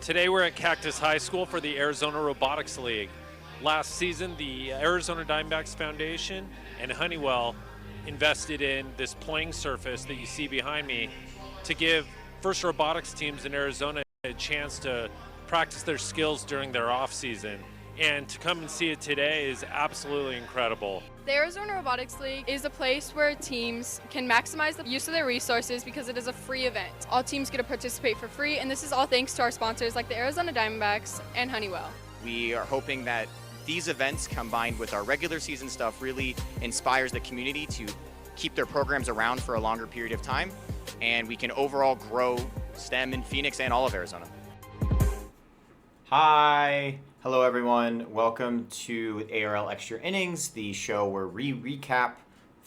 Today we're at Cactus High School for the Arizona Robotics League. Last season, the Arizona Diamondbacks Foundation and Honeywell invested in this playing surface that you see behind me to give first robotics teams in Arizona a chance to practice their skills during their off season. And to come and see it today is absolutely incredible. The Arizona Robotics League is a place where teams can maximize the use of their resources because it is a free event. All teams get to participate for free, and this is all thanks to our sponsors like the Arizona Diamondbacks and Honeywell. We are hoping that these events combined with our regular season stuff really inspires the community to keep their programs around for a longer period of time, and we can overall grow STEM in Phoenix and all of Arizona. Hi. Hello, everyone. Welcome to ARL Extra Innings, the show where we recap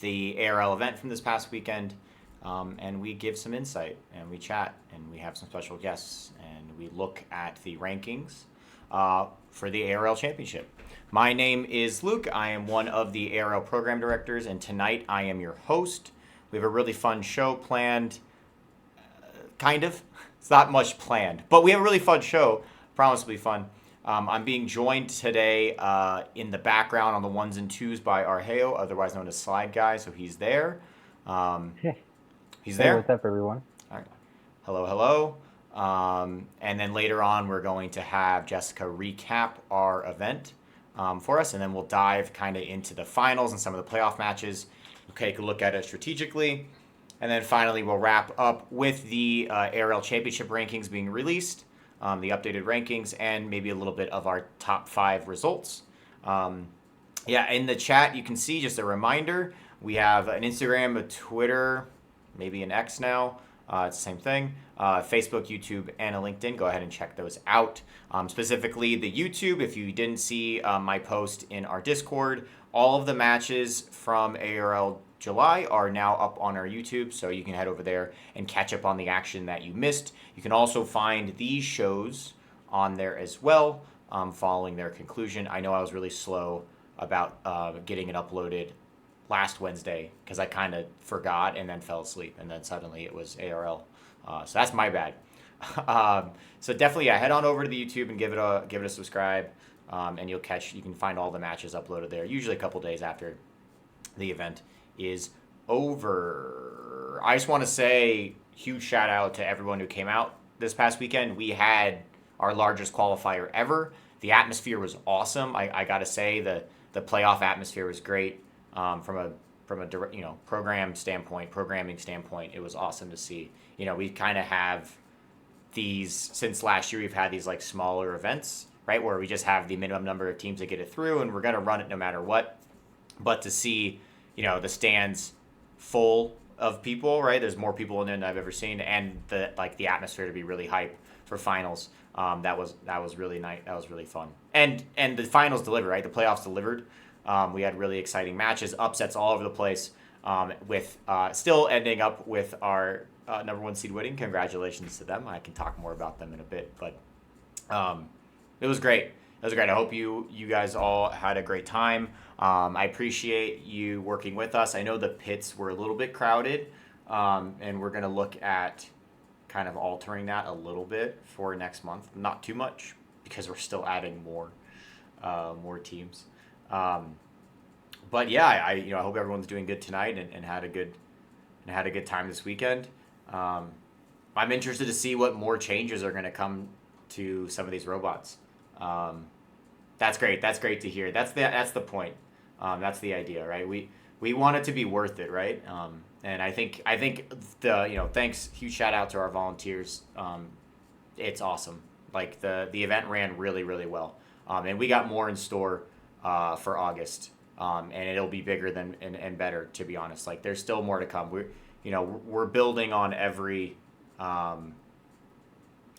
the ARL event from this past weekend, and we give some insight, and we chat, and we have some special guests, and we look at the rankings for the ARL Championship. My name is Luke. I am one of the ARL program directors, and tonight I am your host. We have a really fun show planned, kind of. It's not much planned, but we have a really fun show. Promise to be fun. I'm being joined today in the background on the ones and twos by Argeo, otherwise known as Slide Guy, so he's there. He's there. Hey, what's up, everyone? All right. Hello, hello. And then later on, we're going to have Jessica recap our event for us, and then we'll dive kind of into the finals and some of the playoff matches. Okay, take a look at it strategically. And then finally, we'll wrap up with the ARL Championship rankings being released. The updated rankings, and maybe a little bit of our top 5 results. In the chat, you can see just a reminder. We have an Instagram, a Twitter, maybe an X now. It's the same thing. Facebook, YouTube, and a LinkedIn. Go ahead and check those out. Specifically, the YouTube, if you didn't see my post in our Discord, all of the matches from ARL July are now up on our YouTube, so you can head over there and catch up on the action that you missed. You can also find these shows on there as well, following their conclusion. I know I was really slow about getting it uploaded last Wednesday because I kind of forgot and then fell asleep, and then suddenly it was ARL. So that's my bad. So definitely, head on over to the YouTube and give it a subscribe, and you can find all the matches uploaded there. Usually a couple days after the event is over. I just want to say huge shout out to everyone who came out this past weekend. We had our largest qualifier ever. The atmosphere was awesome. I gotta say the playoff atmosphere was great. From a programming standpoint, it was awesome to see. We kind of have these since last year. We've had these like smaller events, right, where we just have the minimum number of teams that get it through, and we're gonna run it no matter what. But to see the stands full of people, right? There's more people in there than I've ever seen, and the atmosphere to be really hype for finals. That was really nice. That was really fun. And the finals delivered, right? The playoffs delivered. We had really exciting matches, upsets all over the place. With still ending up with our number 1 seed winning. Congratulations to them. I can talk more about them in a bit, but it was great. It was great. I hope you guys all had a great time. I appreciate you working with us. I know the pits were a little bit crowded, and we're going to look at kind of altering that a little bit for next month. Not too much, because we're still adding more teams. But yeah, I hope everyone's doing good tonight and had a good time this weekend. I'm interested to see what more changes are going to come to some of these robots. That's great. That's great to hear. That's the point. That's the idea, right? We want it to be worth it, right? And I think thanks, huge shout out to our volunteers. It's awesome. Like the event ran really, really well. And we got more in store for August. And it'll be bigger than and better, to be honest. Like there's still more to come. We're building on every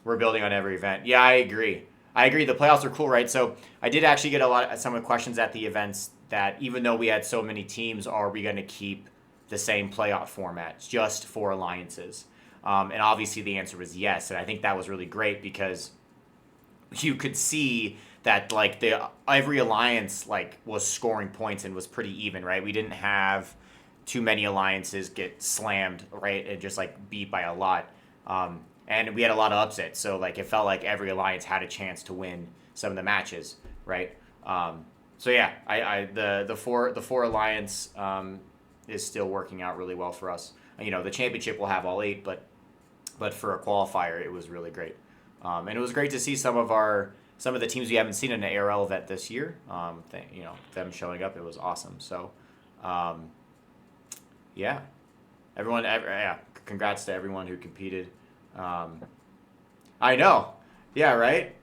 event. Yeah, I agree. The playoffs are cool, right? So I did actually get some of the questions at the events that even though we had so many teams, are we going to keep the same playoff format just for alliances? And obviously the answer was yes. And I think that was really great because you could see that like every alliance like was scoring points and was pretty even, right? We didn't have too many alliances get slammed, right, and just like beat by a lot. And we had a lot of upsets, so like it felt like every alliance had a chance to win some of the matches, right? So yeah, the four alliance is still working out really well for us. The championship will have all 8, but for a qualifier, it was really great. And it was great to see some of the teams we haven't seen in an ARL event this year. Them showing up, it was awesome. So, yeah, congrats to everyone who competed. I know. Yeah, right.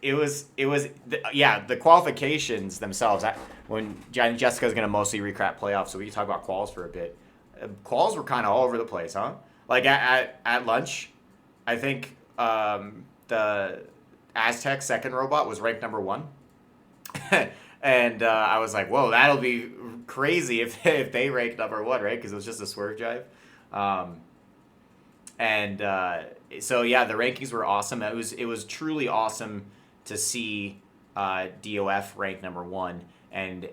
The qualifications themselves. When Jessica's gonna mostly recap playoffs, so we can talk about quals for a bit. Quals were kind of all over the place, huh? Like at lunch, I think the Aztec second robot was ranked number 1, and I was like, whoa, that'll be crazy if they ranked number 1, right? Because it was just a swerve drive. So yeah, the rankings were awesome. It was truly awesome to see DOF ranked number 1, and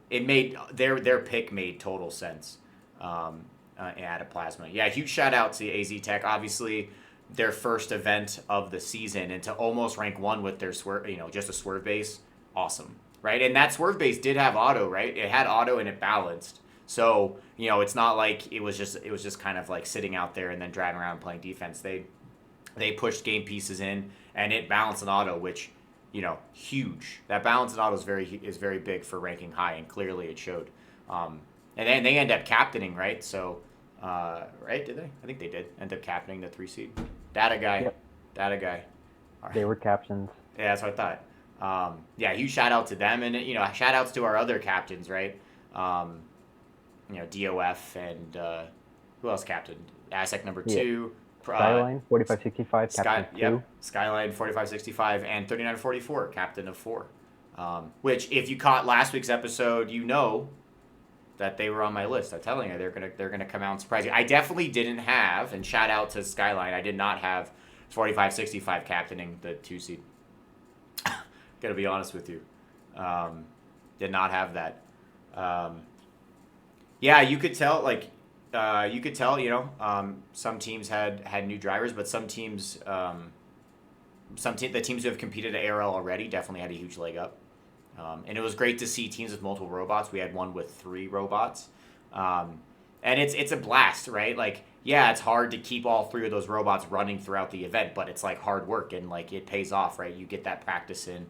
it made their pick made total sense. At a plasma. Yeah, huge shout out to AZ Tech. Obviously, their first event of the season, and to almost rank 1 with their swerve, just a swerve base, awesome, right? And that swerve base did have auto, right? It had auto and it balanced. So, it's not like it was just kind of like sitting out there and then driving around playing defense. They pushed game pieces in and it balanced an auto, which, huge. That balance in auto is very big for ranking high, and clearly it showed. And then they end up captaining, right? So, right? Did they? I think they did end up captaining the 3 seed. Data guy. Yep. Data guy. Right. They were captains. Yeah, that's what I thought. Huge shout out to them, and shout outs to our other captains, right? DOF and who else captained? Aztec number 2. Skyline 4565 captain 2. Yep. Skyline 4565 and 3944 captain of 4. Which if you caught last week's episode, that they were on my list. I'm telling you, they're gonna come out and surprise you. I definitely didn't have, and shout out to Skyline, I did not have 4565 captaining the 2 seed. Gotta be honest with you. Did not have that. You could tell, some teams had new drivers, but some teams, the teams who have competed at ARL already definitely had a huge leg up. And it was great to see teams with multiple robots. We had one with 3 robots. And it's a blast, right? Like, yeah, it's hard to keep all 3 of those robots running throughout the event, but it's like hard work and like it pays off, right? You get that practice in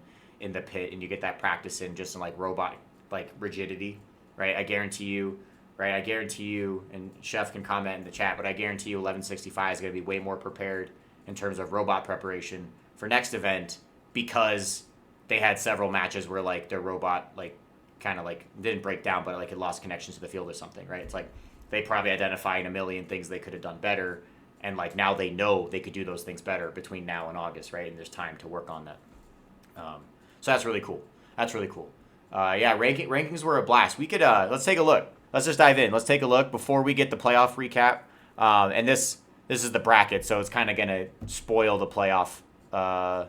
the pit, and you get that practice in just in like robot like rigidity, right? I guarantee you, and Chef can comment in the chat, but I guarantee you 1165 is going to be way more prepared in terms of robot preparation for next event, because they had several matches where like their robot like kind of like didn't break down, but like it lost connections to the field or something, right? It's like they probably identified a million things they could have done better, and like now they know they could do those things better between now and August, right? And there's time to work on that. So that's really cool. Rankings were a blast. We could let's take a look. Let's just dive in. Let's take a look before we get the playoff recap. And this is the bracket, so it's kind of gonna spoil the playoffs a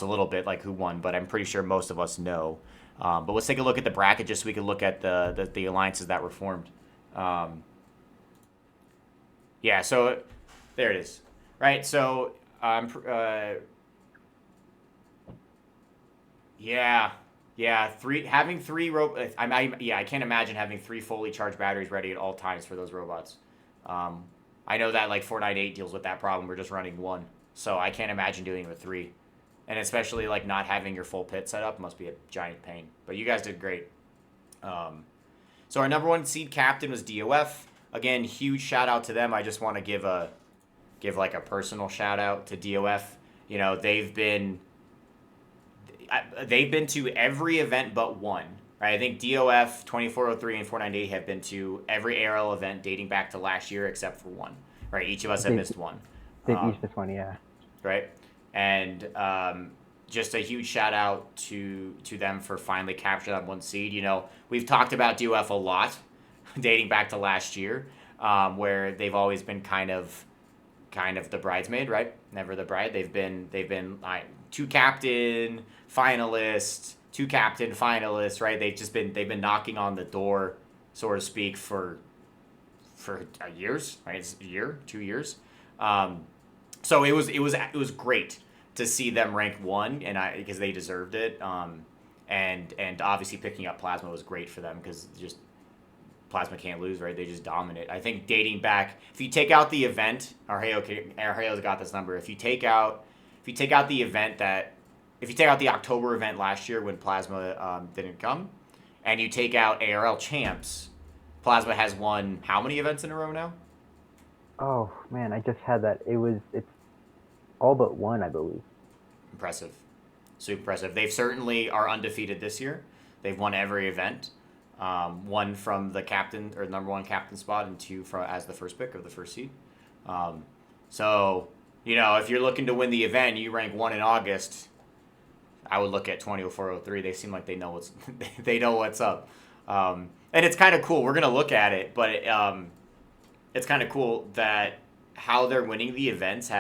little bit, like who won. But I'm pretty sure most of us know. But let's take a look at the bracket just so we can look at the alliances that were formed. So there it is. Right. So having 3 robots. I can't imagine having 3 fully charged batteries ready at all times for those robots. I know that like 498 deals with that problem. We're just running 1, so I can't imagine doing it with 3, and especially like not having your full pit set up must be a giant pain. But you guys did great. So our number 1 seed captain was DOF. Again, huge shout out to them. I just want to give give like a personal shout out to DOF. You know, they've been to every event but one. Right? I think DOF 2403 and 498 have been to every ARL event dating back to last year except for one. Right? Each of us have missed one. They've each missed one, yeah. Right? And just a huge shout out to them for finally capturing that 1 seed. You know, we've talked about DOF a lot dating back to last year, where they've always been kind of the bridesmaid, right? Never the bride. They've been two captain finalists, right? They've been knocking on the door, so to speak, for years, right? It's a year, 2 years. So it was great to see them rank 1, and because they deserved it. And obviously picking up Plasma was great for them because just Plasma can't lose, right? They just dominate. I think dating back, if you take out the event, Arheo's got this number. If you take out the event if you take out the October event last year when Plasma didn't come, and you take out ARL Champs, Plasma has won how many events in a row now? Oh man, I just had that. It's all but one, I believe. Impressive. Super impressive. They certainly are undefeated this year. They've won every event. 1 from the captain or number 1 captain spot, and 2 as the first pick of the first seed. So, you know, if you're looking to win the event, you rank 1 in August, I would look at 200403. They seem like they know what's up. And it's kind of cool. We're gonna look at it, but it's kind of cool that how they're winning the events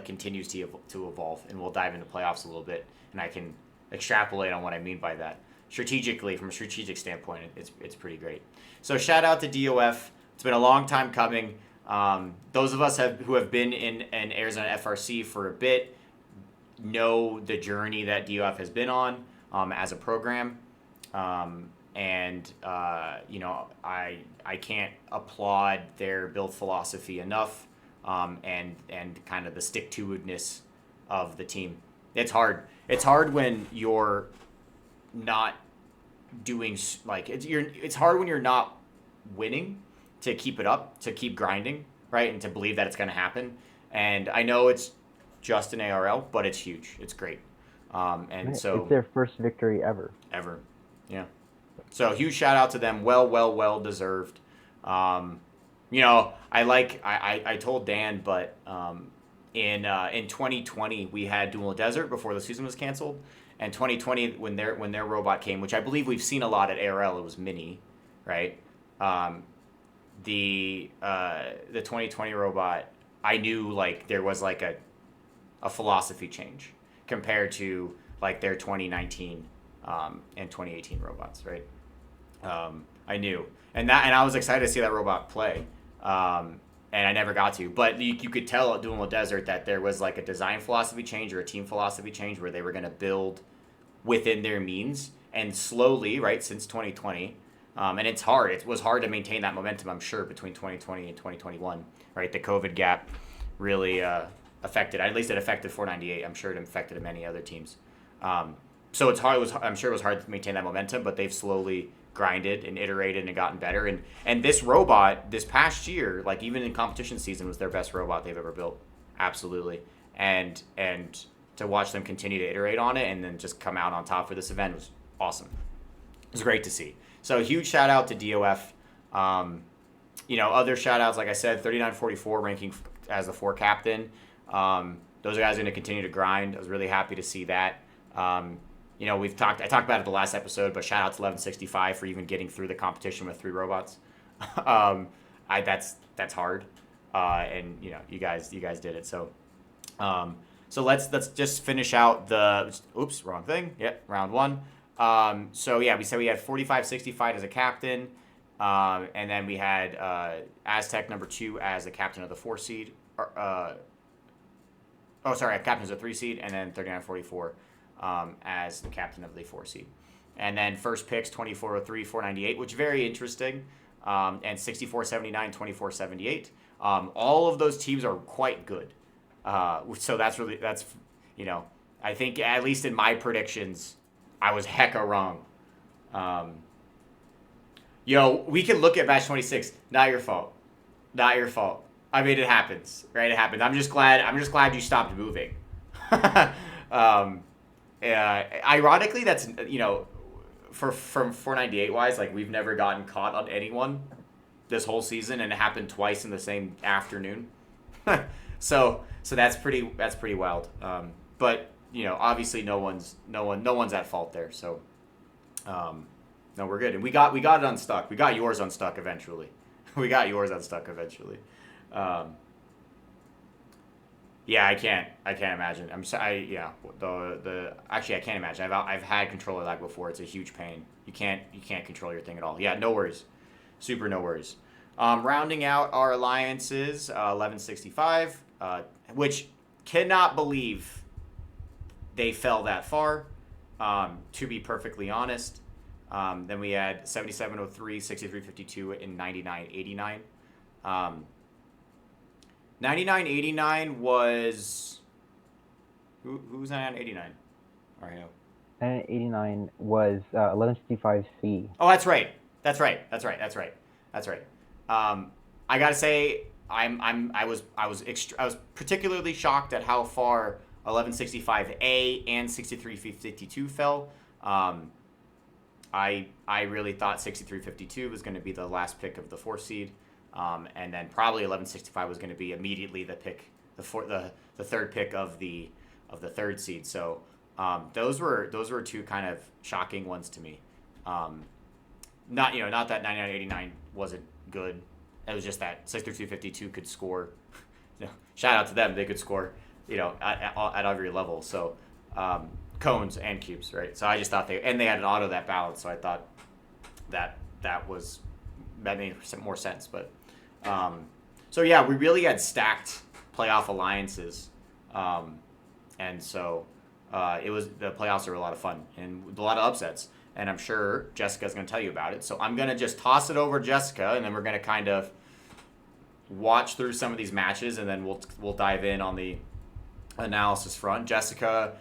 continues to evolve, and we'll dive into playoffs a little bit, and I can extrapolate on what I mean by that. Strategically, from a strategic standpoint, it's pretty great. So shout out to DOF. It's been a long time coming. Those of us who have been in Arizona FRC for a bit know the journey that DOF has been on as a program. And you know, I can't applaud their build philosophy enough, and kind of the stick-to-itness of the team. It's hard. It's hard when you're not doing it's hard when you're not winning to keep it up, to keep grinding, right, and to believe that it's going to happen. And I know it's just an ARL, but it's huge. It's great. So it's their first victory ever. Yeah. So huge shout out to them. Well deserved. You know, I told Dan, but in 2020 we had Dual Desert before the season was canceled, and 2020 when their robot came, which I believe we've seen a lot at ARL, it was Mini, right? The 2020 robot, I knew like there was like a philosophy change compared to like their 2019 and 2018 robots, right? I knew, and I was excited to see that robot play, and I never got to. But you could tell at Dual Desert that there was like a design philosophy change or a team philosophy change where they were going to build within their means and slowly, right, since 2020. And it's hard. It was hard to maintain that momentum, I'm sure, between 2020 and 2021, right? The COVID gap really affected, at least it affected 498. I'm sure it affected many other teams. So it's hard. I'm sure it was hard to maintain that momentum, but they've slowly grinded and iterated and gotten better. And this robot this past year, like even in competition season, was their best robot they've ever built. Absolutely. And to watch them continue to iterate on it and then just come out on top for this event was awesome. It was great to see. So huge shout out to DOF. You know, other shout outs, like I said, 3944 ranking as the 4 captain. Those guys are going to continue to grind. I was really happy to see that. You know, I talked about it the last episode, but shout out to 1165 for even getting through the competition with 3 robots. That's hard. And you know, you guys did it. So let's just finish out wrong thing. Yep, round 1. So yeah, we said we had 4565 as a captain, and then we had Aztec number 2 as the captain of the 4 seed. Captain as a 3 seed, and then 3944 as the captain of the 4 seed. And then first picks 2403, 498, which is very interesting, and 6479, 2478. All of those teams are quite good. So that's you know, I think at least in my predictions, I was hecka wrong. We can look at match 26. Not your fault. I mean, it happens, right? It happens. I'm just glad you stopped moving. Ironically, that's from 498 wise, like we've never gotten caught on anyone this whole season, and it happened twice in the same afternoon. so that's pretty wild. But obviously no one's at fault there. So no, we're good, and we got it unstuck. We got yours unstuck eventually. We got yours unstuck eventually. Yeah, I can't imagine. Actually I can't imagine. I've had controller lag before. It's a huge pain. You can't control your thing at all. Yeah, no worries. Super no worries. Rounding out our alliances, 1165, which cannot believe they fell that far. To be perfectly honest. Then we had 7703, 6352, and 9989. 9989 was who's 9989? Mario. 989 was 1165C. Oh, that's right. I gotta say, I was particularly shocked at how far 1165A and 6352 fell. I really thought 6352 was going to be the last pick of the 4th seed. And then probably 1165 was going to be immediately the third pick of the 3rd seed. So those were two kind of shocking ones to me. Not that 9989 wasn't good. It was just that 6352 could score. Shout out to them, they could score. At every level. So cones and cubes, right? So I just thought they had an auto that balanced. So I thought that made more sense. But so yeah, we really had stacked playoff alliances, and so the playoffs are a lot of fun and a lot of upsets. And I'm sure Jessica's going to tell you about it. So I'm going to just toss it over to Jessica, and then we're going to kind of watch through some of these matches, and then we'll dive in on the analysis front. Jessica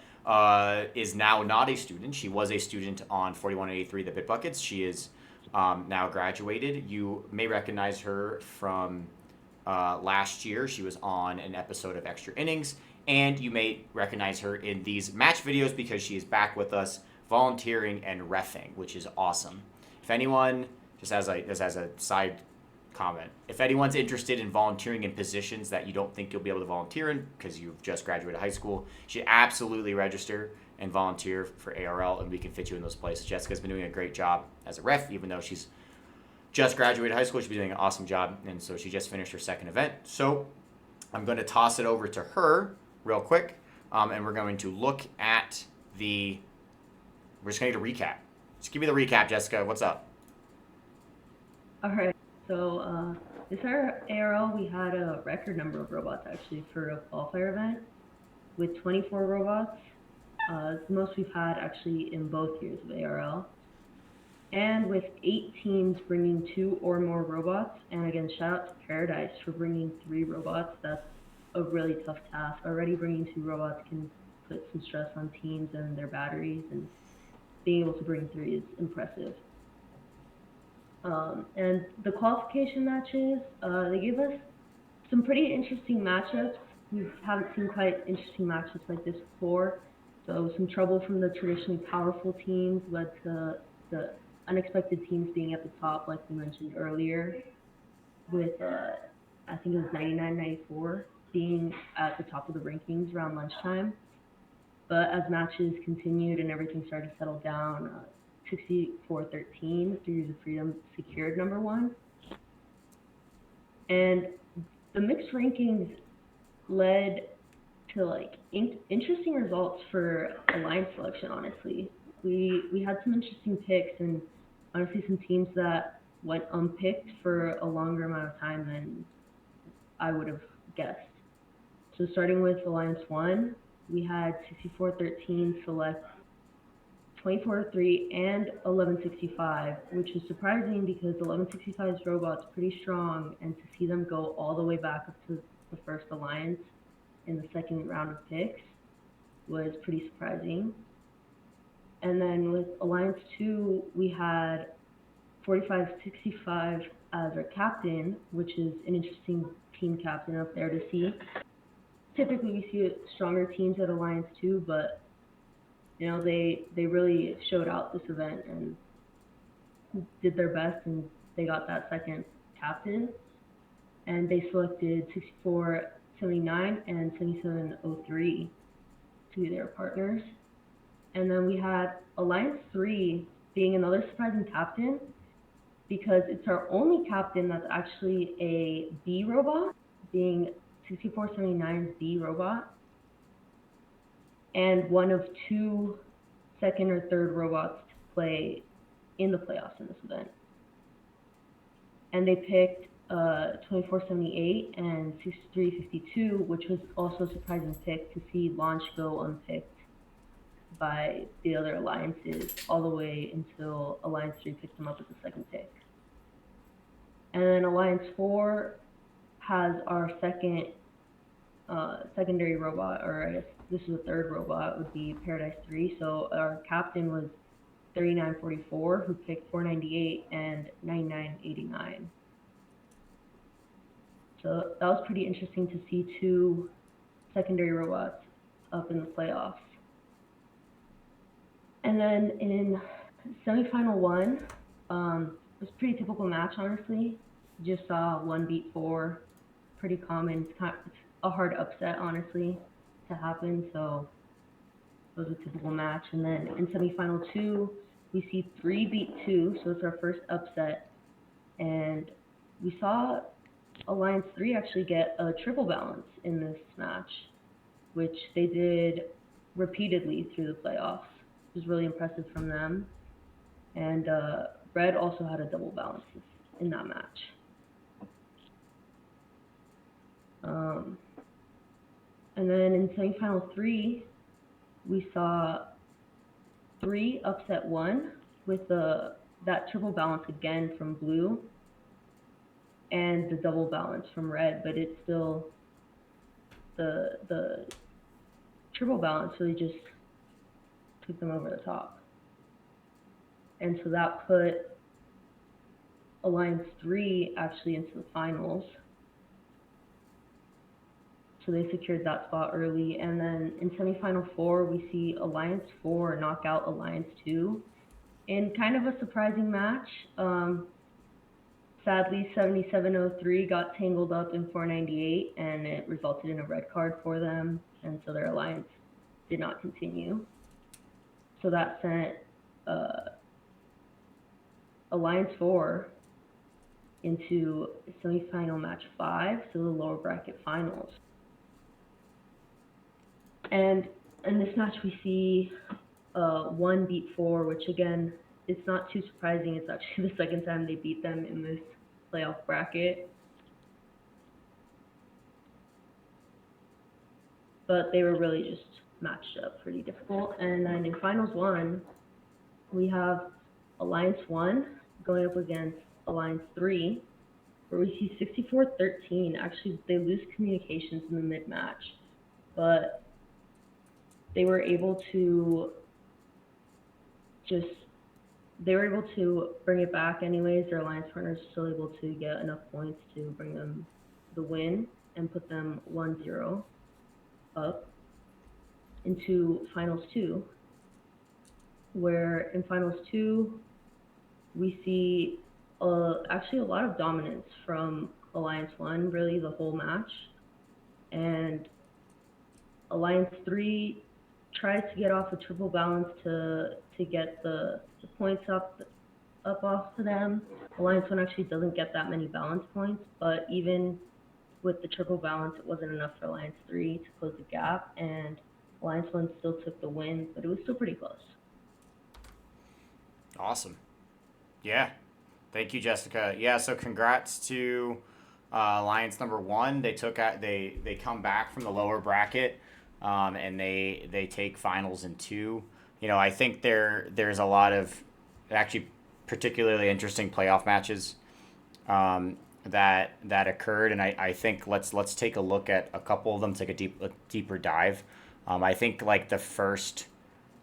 is now not a student. She was a student on 4183 The Bit Buckets. She is now graduated. You may recognize her from last year. She was on an episode of Extra Innings, and you may recognize her in these match videos because she is back with us volunteering and reffing, which is awesome. If anyone, just as a side comment, if anyone's interested in volunteering in positions that you don't think you'll be able to volunteer in because you've just graduated high school, you should absolutely register and volunteer for ARL, and we can fit you in those places. Jessica's been doing a great job as a ref, even though she's just graduated high school. She's been doing an awesome job, and so she just finished her 2nd event. So I'm going to toss it over to her real quick, and we're going to look at we're just going to recap. Just give me the recap, Jessica. What's up? All right. So this ARL, we had a record number of robots actually for a qualifier event with 24 robots. It's the most we've had actually in both years of ARL. And with 8 teams bringing 2 or more robots, and again, shout out to Paradise for bringing 3 robots. That's a really tough task. Already bringing 2 robots can put some stress on teams and their batteries, and being able to bring 3 is impressive. And the qualification matches, they gave us some pretty interesting matchups. We haven't seen quite interesting matchups like this before. So some trouble from the traditionally powerful teams led to the unexpected teams being at the top, like we mentioned earlier, with I think it was 99-94 being at the top of the rankings around lunchtime. But as matches continued and everything started to settle down, 64-13, Degrees of Freedom secured number 1. And the mixed rankings led to interesting results for alliance selection, honestly. We had some interesting picks, and honestly some teams that went unpicked for a longer amount of time than I would have guessed. So starting with Alliance 1, we had 64-13 select 24-3 and 1165, which is surprising because 1165's robot's pretty strong, and to see them go all the way back up to the first alliance in the 2nd round of picks was pretty surprising. And then with Alliance 2, we had 45-65 as our captain, which is an interesting team captain up there to see. Typically, we see stronger teams at Alliance 2, but they really showed out this event and did their best, and they got that second captain. And they selected 6479 and 7703 to be their partners. And then we had Alliance 3 being another surprising captain, because it's our only captain that's actually a B robot, being 6479's B robot, and one of 2 second or third robots to play in the playoffs in this event. And they picked 2478 and 6352, which was also a surprising pick to see launch go unpicked by the other alliances all the way until Alliance 3 picked them up as the second pick. And then Alliance 4 has our secondary robot, or I guess this is a third robot, would be Paradise 3. So our captain was 3944, who picked 498 and 9989. So that was pretty interesting to see 2 secondary robots up in the playoffs. And then in semifinal 1, it was a pretty typical match, honestly. Just saw 1 beat 4, pretty common. It's a hard upset, honestly, to happen. So it was a typical match. And then in semifinal 2, we see 3 beat 2, so it's our first upset. And we saw Alliance 3 actually get a triple balance in this match, which they did repeatedly through the playoffs. It was really impressive from them. And Red also had a double balance in that match. And then in semifinal 3, we saw 3 upset 1 with that triple balance again from Blue and the double balance from Red, but it's still the triple balance really just took them over the top. And so that put Alliance 3 actually into the finals. So they secured that spot early. And then in semifinal 4, we see Alliance 4 knock out Alliance 2 in kind of a surprising match. Sadly, 7703 got tangled up in 498, and it resulted in a red card for them, and so their alliance did not continue. So that sent Alliance 4 into semifinal match 5, so the lower bracket finals. And in this match, we see 1 beat 4, which again, it's not too surprising. It's actually the second time they beat them in this playoff bracket. But they were really just matched up pretty difficult. And then in finals 1, we have Alliance 1 going up against Alliance 3, where we see 64-13. Actually, they lose communications in the mid-match, but they were able to bring it back anyways. Their alliance partners were still able to get enough points to bring them the win and put them 1-0 up into finals 2, where in finals 2 we see actually a lot of dominance from Alliance 1, really the whole match. And Alliance 3 tries to get off a triple balance to get the points up off to them. Alliance 1 actually doesn't get that many balance points, but even with the triple balance, it wasn't enough for Alliance 3 to close the gap, and Alliance 1 still took the win, but it was still pretty close. Awesome. Yeah. Thank you, Jessica. Yeah, so congrats to Alliance number 1. They come back from the lower bracket, and they take finals in 2. I think there's a lot of actually particularly interesting playoff matches that occurred, and I think let's take a look at a couple of them, take a deeper dive. I think like the first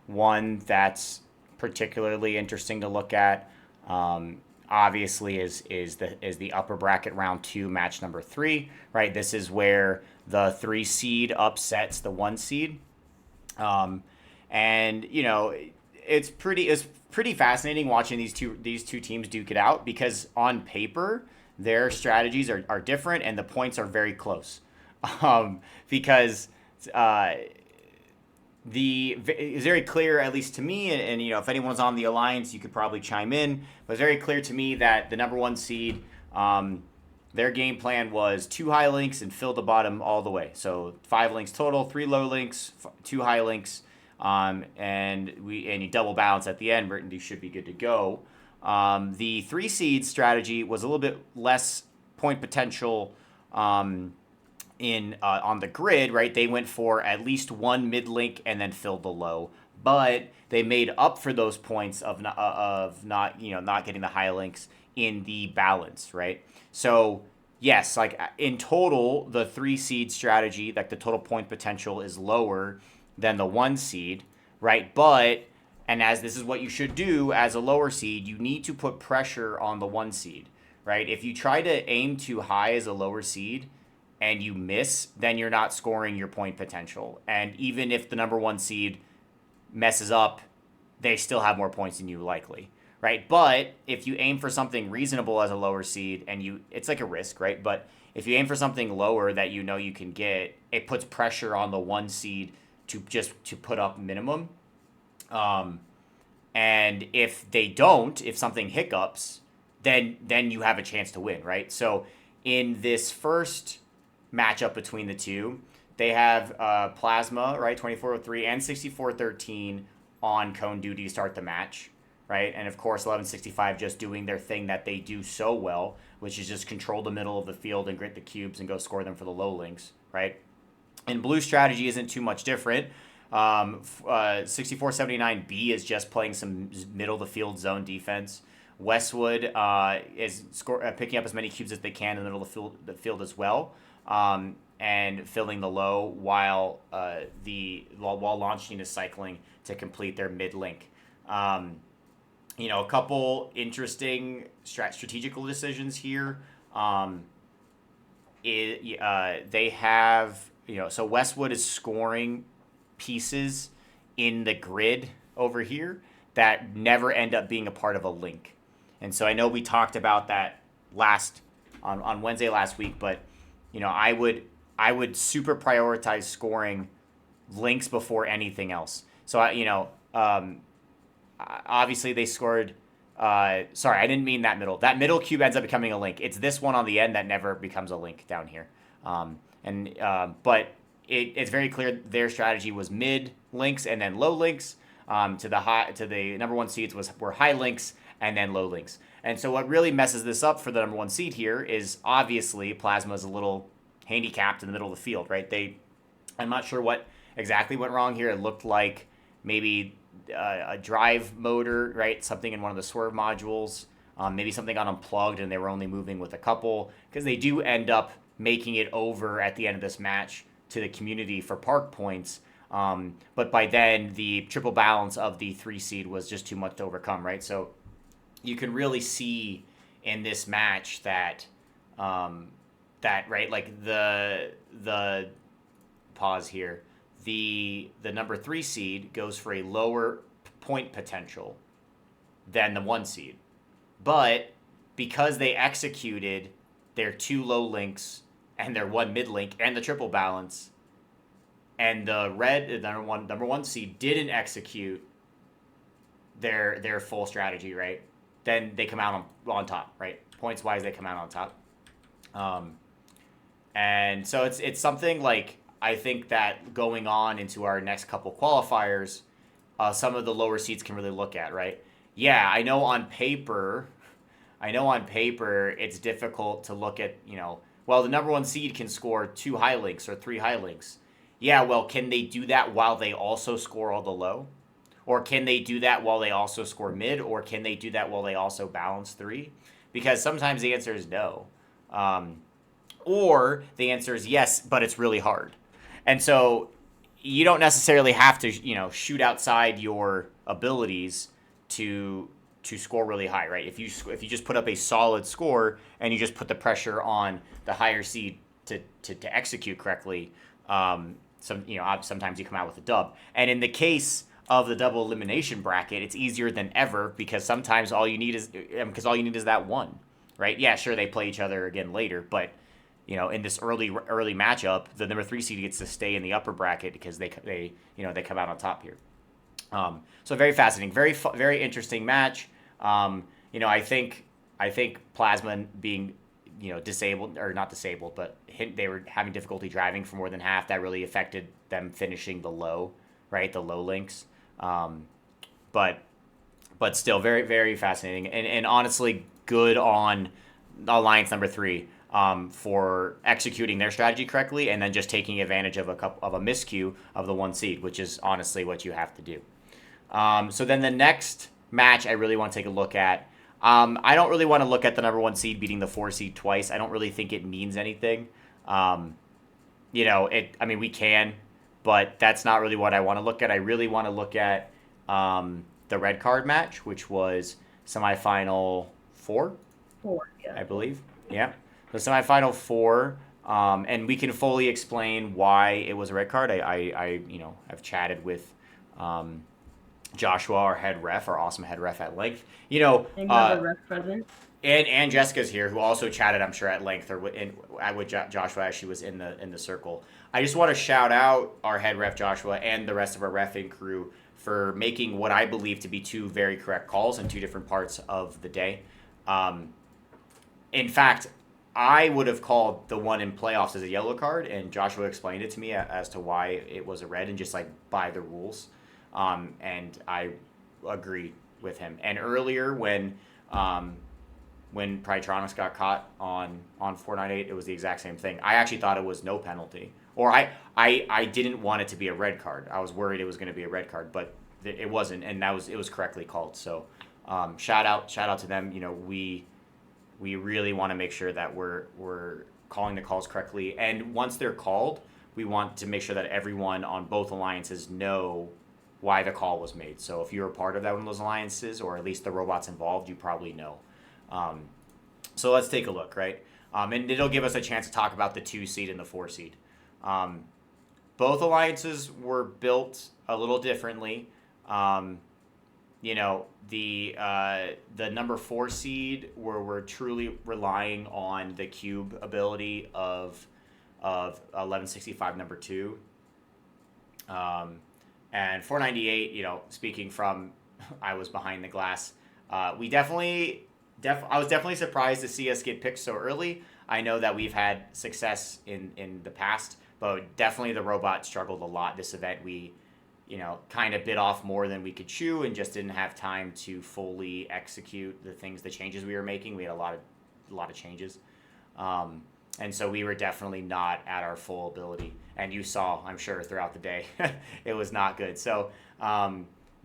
one that's particularly interesting to look at, obviously is the upper bracket round 2 match number 3, right? This is where the 3 seed upsets the 1 seed. And it's pretty fascinating watching these two teams duke it out, because on paper their strategies are different and the points are very close. Because it's very clear, at least to me, and if anyone's on the alliance, you could probably chime in, but it's very clear to me that the number 1 seed, their game plan was 2 high links and fill the bottom all the way. So 5 links total, 3 low links, 2 high links, and you double balance at the end. You should be good to go. The 3 seed strategy was a little bit less point potential on the grid, right? They went for at least 1 mid link and then filled the low, but they made up for those points of not getting the high links in the balance, right? So yes, like in total, the 3 seed strategy, like the total point potential is lower than the 1 seed, right? But, and as this is what you should do as a lower seed, you need to put pressure on the 1 seed, right? If you try to aim too high as a lower seed and you miss, then you're not scoring your point potential. And even if the number 1 seed messes up, they still have more points than you likely, right? But if you aim for something reasonable as a lower seed, and it's like a risk, right? But if you aim for something lower that you can get, it puts pressure on the 1 seed to put up minimum. And if something hiccups, then you have a chance to win, right? So in this first matchup between the two, they have Plasma, right, 2403 and 6413 on cone duty to start the match, right? And of course 1165 just doing their thing that they do so well, which is just control the middle of the field and grit the cubes and go score them for the low links, right? And blue strategy isn't too much different. 6479B is just playing some middle of the field zone defense. Westwood is picking up as many cubes as they can in the middle of the field as well, and filling the low while Launching is cycling to complete their mid link. A couple interesting strategical decisions here. They have, so Westwood is scoring pieces in the grid over here that never end up being a part of a link. And so I know we talked about that on Wednesday last week, but I would super prioritize scoring links before anything else. So obviously they scored. Sorry, I didn't mean that middle. That middle cube ends up becoming a link. It's this one on the end that never becomes a link down here. But it's very clear their strategy was mid links and then low links. To the number 1 seeds were high links and then low links. And so what really messes this up for the number 1 seed here is obviously Plasma's a little handicapped in the middle of the field, right? I'm not sure what exactly went wrong here. It looked like maybe a drive motor, right? Something in one of the swerve modules. Maybe something got unplugged and they were only moving with a couple, because they do end up making it over at the end of this match to the community for park points. But by then, the triple balance of the 3 seed was just too much to overcome, right? So you can really see in this match that right, like the pause here, the number 3 seed goes for a lower point potential than the 1 seed. But because they executed their 2 low links and their 1 mid link and the triple balance, and the number one seed didn't execute their full strategy, right? Then they come out on top, right? Points wise, they come out on top. And so it's something like, I think that going on into our next couple qualifiers, some of the lower seeds can really look at, right? Yeah, I know on paper it's difficult to look at, well, the number 1 seed can score 2 high links or 3 high links. Yeah, well, can they do that while they also score all the low? Or can they do that while they also score mid? Or can they do that while they also balance 3? Because sometimes the answer is no. Or the answer is yes, but it's really hard. And so you don't necessarily have to, shoot outside your abilities to score really high, right? If you just put up a solid score and you just put the pressure on the higher seed to execute correctly, sometimes you come out with a dub. And in the case of the double elimination bracket, it's easier than ever because sometimes all you need is that one, right? Yeah, sure, they play each other again later, but in this early matchup, the number 3 seed gets to stay in the upper bracket because they come out on top here. So very fascinating, very interesting match. I think Plasma being disabled, or not disabled, but they were having difficulty driving for more than half. That really affected them finishing the low links. But still very, very fascinating and honestly good on Alliance number 3 for executing their strategy correctly and then just taking advantage of a miscue of the 1 seed, which is honestly what you have to do. So then the next match I really want to take a look at. I don't really want to look at the number 1 seed beating the 4 seed twice. I don't really think it means anything. We can, but that's not really what I want to look at. I really want to look at the red card match, which was semifinal 4, yeah. I believe. Yeah, the semifinal 4, and we can fully explain why it was a red card. I've chatted with Joshua, our awesome head ref at length. And you have a ref present. And Jessica's here, who also chatted, I'm sure, at length with Joshua as she was in the circle. I just want to shout out our head ref Joshua and the rest of our reffing crew for making what I believe to be 2 very correct calls in 2 different parts of the day. In fact, I would have called the one in playoffs as a yellow card, and Joshua explained it to me as to why it was a red, and just by the rules. And I agree with him. And earlier when Prytronics got caught on 498, it was the exact same thing. I actually thought it was no penalty, or I didn't want it to be a red card. I was worried it was going to be a red card, but it wasn't, and it was correctly called. So shout out to them. We really want to make sure that we're calling the calls correctly, and once they're called, we want to make sure that everyone on both alliances know why the call was made. So if you're a part of that one of those alliances, or at least the robots involved, you probably know. So let's take a look, right? And it'll give us a chance to talk about the 2 seed and the 4 seed. Both alliances were built a little differently. The number 4 seed we're truly relying on the cube ability of 1165 number 2. And 498, speaking from I was behind the glass, I was definitely surprised to see us get picked so early. I know that we've had success in the past, but definitely the robot struggled a lot this event. We, kind of bit off more than we could chew and just didn't have time to fully execute the changes we were making. We had a lot of changes. And so we were definitely not at our full ability. And you saw, I'm sure, throughout the day, it was not good. So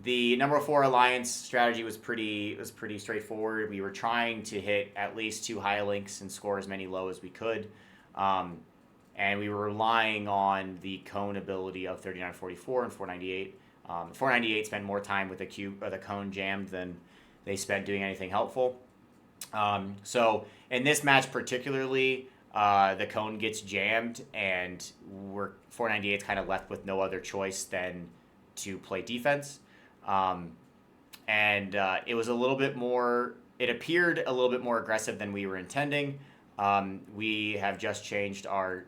the number 4 alliance strategy was pretty straightforward. We were trying to hit at least 2 high links and score as many low as we could. And we were relying on the cone ability of 3944 and 498. 498 spent more time with the cube or the cone jammed than they spent doing anything helpful. So in this match particularly, the cone gets jammed, and 498's kind of left with no other choice than to play defense. It was a little bit more. It appeared a little bit more aggressive than we were intending. We have just changed our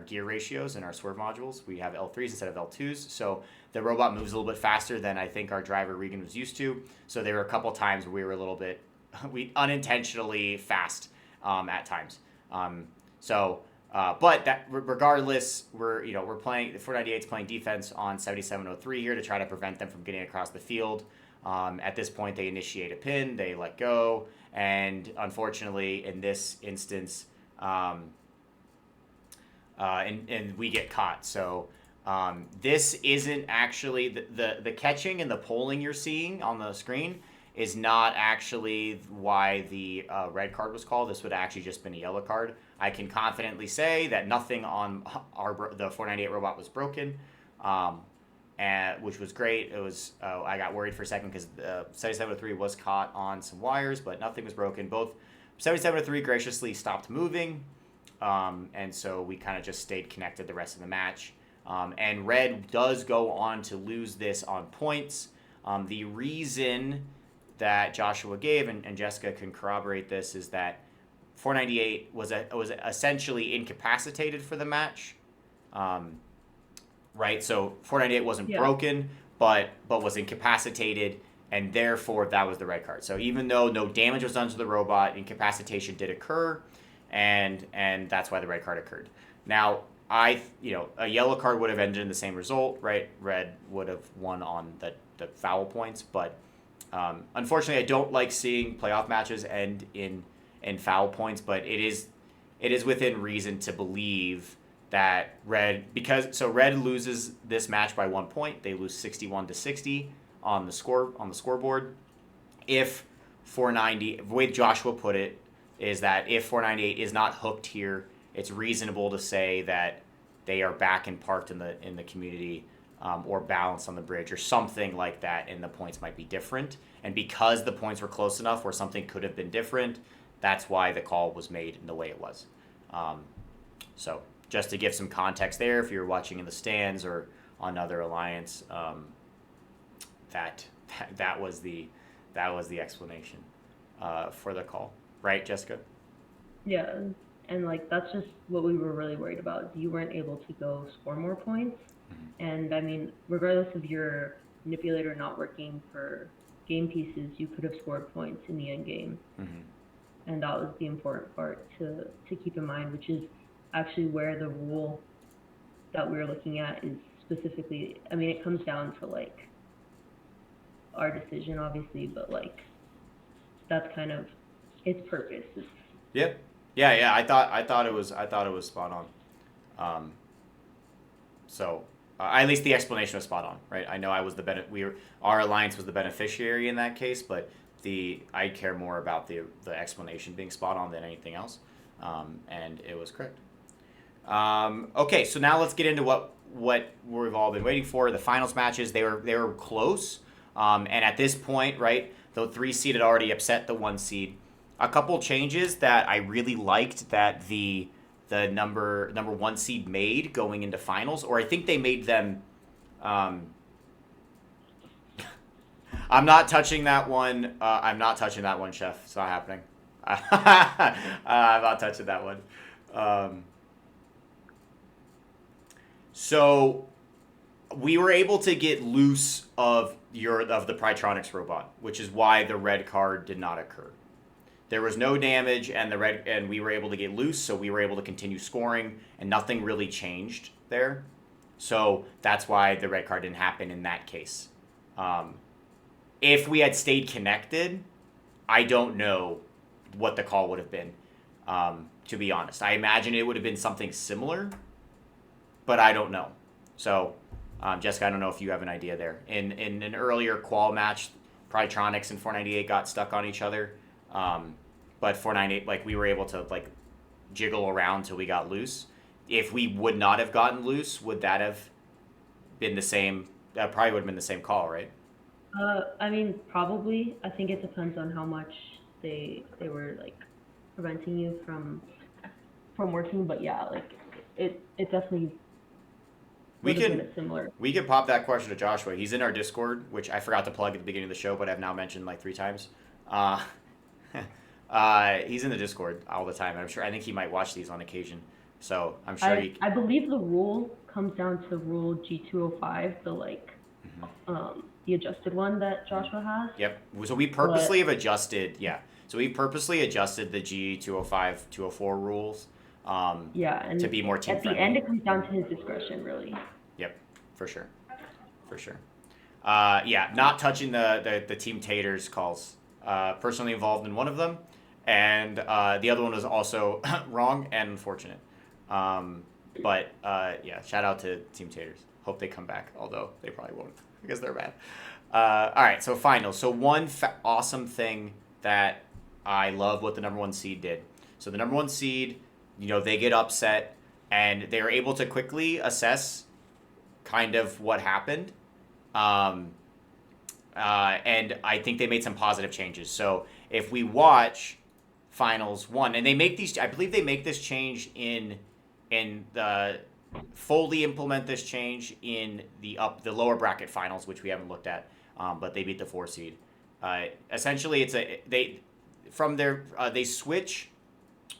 gear ratios and our swerve modules. We have L3s instead of L2s, so the robot moves a little bit faster than I think our driver Regan was used to. So there were a couple times where we were a little bit, unintentionally fast at times. But that regardless, we're playing. The 498's playing defense on 7703 here to try to prevent them from getting across the field. At this point, they initiate a pin, they let go, and unfortunately, in this instance, and we get caught. So this isn't actually the catching and the polling you're seeing on the screen is not actually why the red card was called. This would have actually just been a yellow card. I can confidently say that nothing on the 498 robot was broken. and which was great. It was I got worried for a second because 7703 was caught on some wires, but nothing was broken. Both 7703 graciously stopped moving, and so we kind of just stayed connected the rest of the match. And Red does go on to lose this on points. The reason that Joshua gave, and Jessica can corroborate this, is that 498 was essentially incapacitated for the match. Right, so 498 wasn't broken, but was incapacitated, and therefore that was the red card. So even though no damage was done to the robot, incapacitation did occur, and that's why the red card occurred. Now, a yellow card would have ended in the same result, right? Red would have won on the foul points, but unfortunately, I don't like seeing playoff matches end in foul points, but it is within reason to believe that Red loses this match by 1 point. They lose 61-60 on the scoreboard. If 490, the way Joshua put it is that if 498 is not hooked here, it's reasonable to say that they are back and parked in the community, or balanced on the bridge or something like that, and the points might be different. And because the points were close enough where something could have been different, that's why the call was made in the way it was. So just to give some context there, if you're watching in the stands or on Other Alliance, that was the explanation for the call, right, Jessica? Yeah, and like that's just what we were really worried about. You weren't able to go score more points, and I mean, regardless of your manipulator not working for game pieces, you could have scored points in the end game, and that was the important part to keep in mind, which is actually where the rule that we're looking at is specifically. I mean, it comes down to like our decision, obviously, but like that's kind of its purpose. Yeah. I thought it was spot on. So at least the explanation was spot on, right? I know I was our alliance was the beneficiary in that case, but I care more about the explanation being spot on than anything else, and it was correct. Okay, so now let's get into what we've all been waiting for. The finals matches, they were close, and at this point, right, the 3 seed had already upset the 1 seed. A couple changes that I really liked that the number 1 seed made going into finals, or I think they made them. I'm not touching that one. I'm not touching that one, Chef. It's not happening. I'm not touching that one. So we were able to get loose of the Prytronics robot, which is why the red card did not occur. There was no damage, and we were able to get loose, so we were able to continue scoring, and nothing really changed there. So that's why the red card didn't happen in that case. If we had stayed connected, I don't know what the call would have been, to be honest. I imagine it would have been something similar, but I don't know. So, Jessica, I don't know if you have an idea there. In an earlier qual match, Prytronics and 498 got stuck on each other. But 498, like, we were able to like jiggle around till we got loose. If we would not have gotten loose, would that have been the same? That probably would have been the same call, right? I mean, probably. I think it depends on how much they were like preventing you from working. But yeah, like it definitely. We could pop that question to Joshua. He's in our Discord, which I forgot to plug at the beginning of the show, but I've now mentioned like 3 times. He's in the Discord all the time. I think he might watch these on occasion. So I'm sure I believe the rule comes down to rule G205, the adjusted one that Joshua has. Yep. So we purposely have adjusted. Yeah. So we purposely adjusted the G205, 204 rules. And to be more team at friendly. The end, it comes down to his discretion, really. Yep, for sure. Not touching the Team Taters calls. Personally involved in one of them, and the other one was also wrong and unfortunate. Shout out to Team Taters. Hope they come back, although they probably won't because they're bad. All right, so finals. So one awesome thing that I love what the number 1 seed did. So the number 1 seed, they get upset, and they're able to quickly assess kind of what happened. And I think they made some positive changes. So if we watch Finals 1, and they make these, I believe they make this change in the fully implement this change in the lower bracket finals, which we haven't looked at, but they beat the 4 seed. Essentially, they switch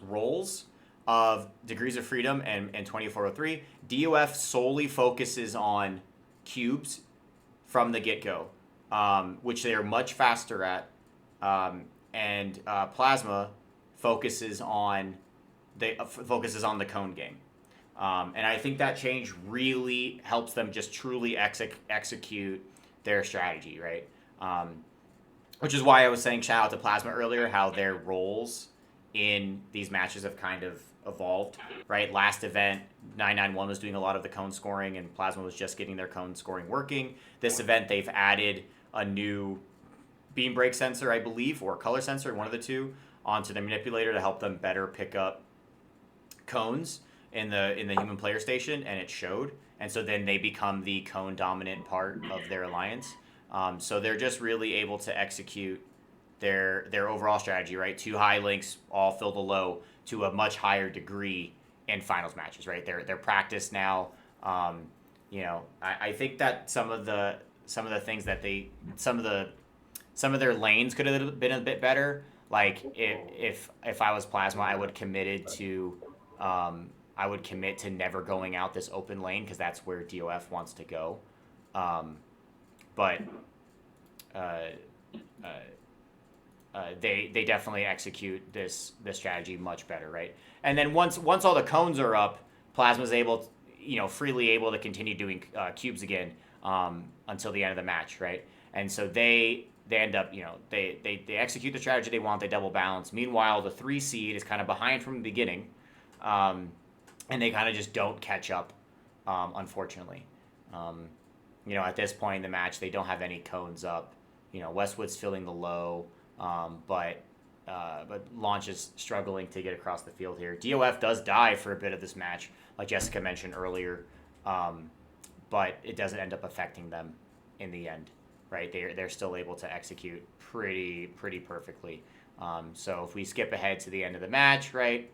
roles of degrees of freedom and 2403. DOF solely focuses on cubes from the get-go, which they are much faster at, and Plasma focuses on the cone game. And I think that change really helps them just truly execute their strategy, right? Which is why I was saying shout out to Plasma earlier, how their roles in these matches have kind of evolved, right? Last event, 991 was doing a lot of the cone scoring, and Plasma was just getting their cone scoring working. This event, they've added a new beam break sensor, I believe, or color sensor, one of the two, onto the manipulator to help them better pick up cones in the human player station, and it showed. And so then they become the cone dominant part of their alliance. So they're just really able to execute their overall strategy, right? 2 high links all fill the low to a much higher degree in finals matches, right? They're practiced now. I think that some of the things that some of their lanes could have been a bit better. Like if I was Plasma, I would commit to never going out this open lane, because that's where DOF wants to go. But they definitely execute this strategy much better, right? And then once all the cones are up, Plasma's freely able to continue doing cubes again until the end of the match, right? And so they end up, they execute the strategy they want, they double balance. Meanwhile, the 3 seed is kind of behind from the beginning, and they kind of just don't catch up, unfortunately. At this point in the match, they don't have any cones up. Westwood's filling the low, but Launch is struggling to get across the field here. DOF does die for a bit of this match, like Jessica mentioned earlier, but it doesn't end up affecting them in the end, right? They're still able to execute pretty perfectly. So if we skip ahead to the end of the match, right,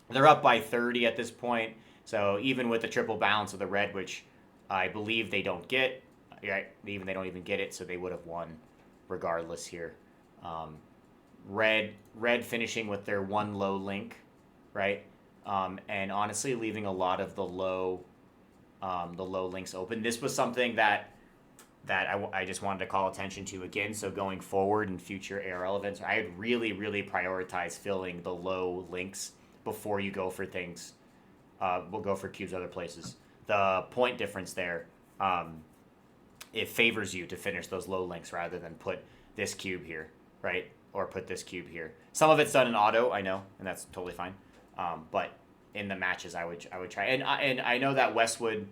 they're up by 30 at this point. So even with the triple balance of the red, which I believe they don't get, right? They don't even get it, so they would have won regardless here. Red finishing with their 1 low link, right? And honestly leaving a lot of the low links open. This was something that I just wanted to call attention to again. So going forward in future ARL events, I would really prioritize filling the low links before you go for things. We'll go for cubes other places. The point difference there, it favors you to finish those low links rather than put this cube here, right? Or put this cube here. Some of it's done in auto, I know, and that's totally fine. But in the matches, I would try. And I know that Westwood,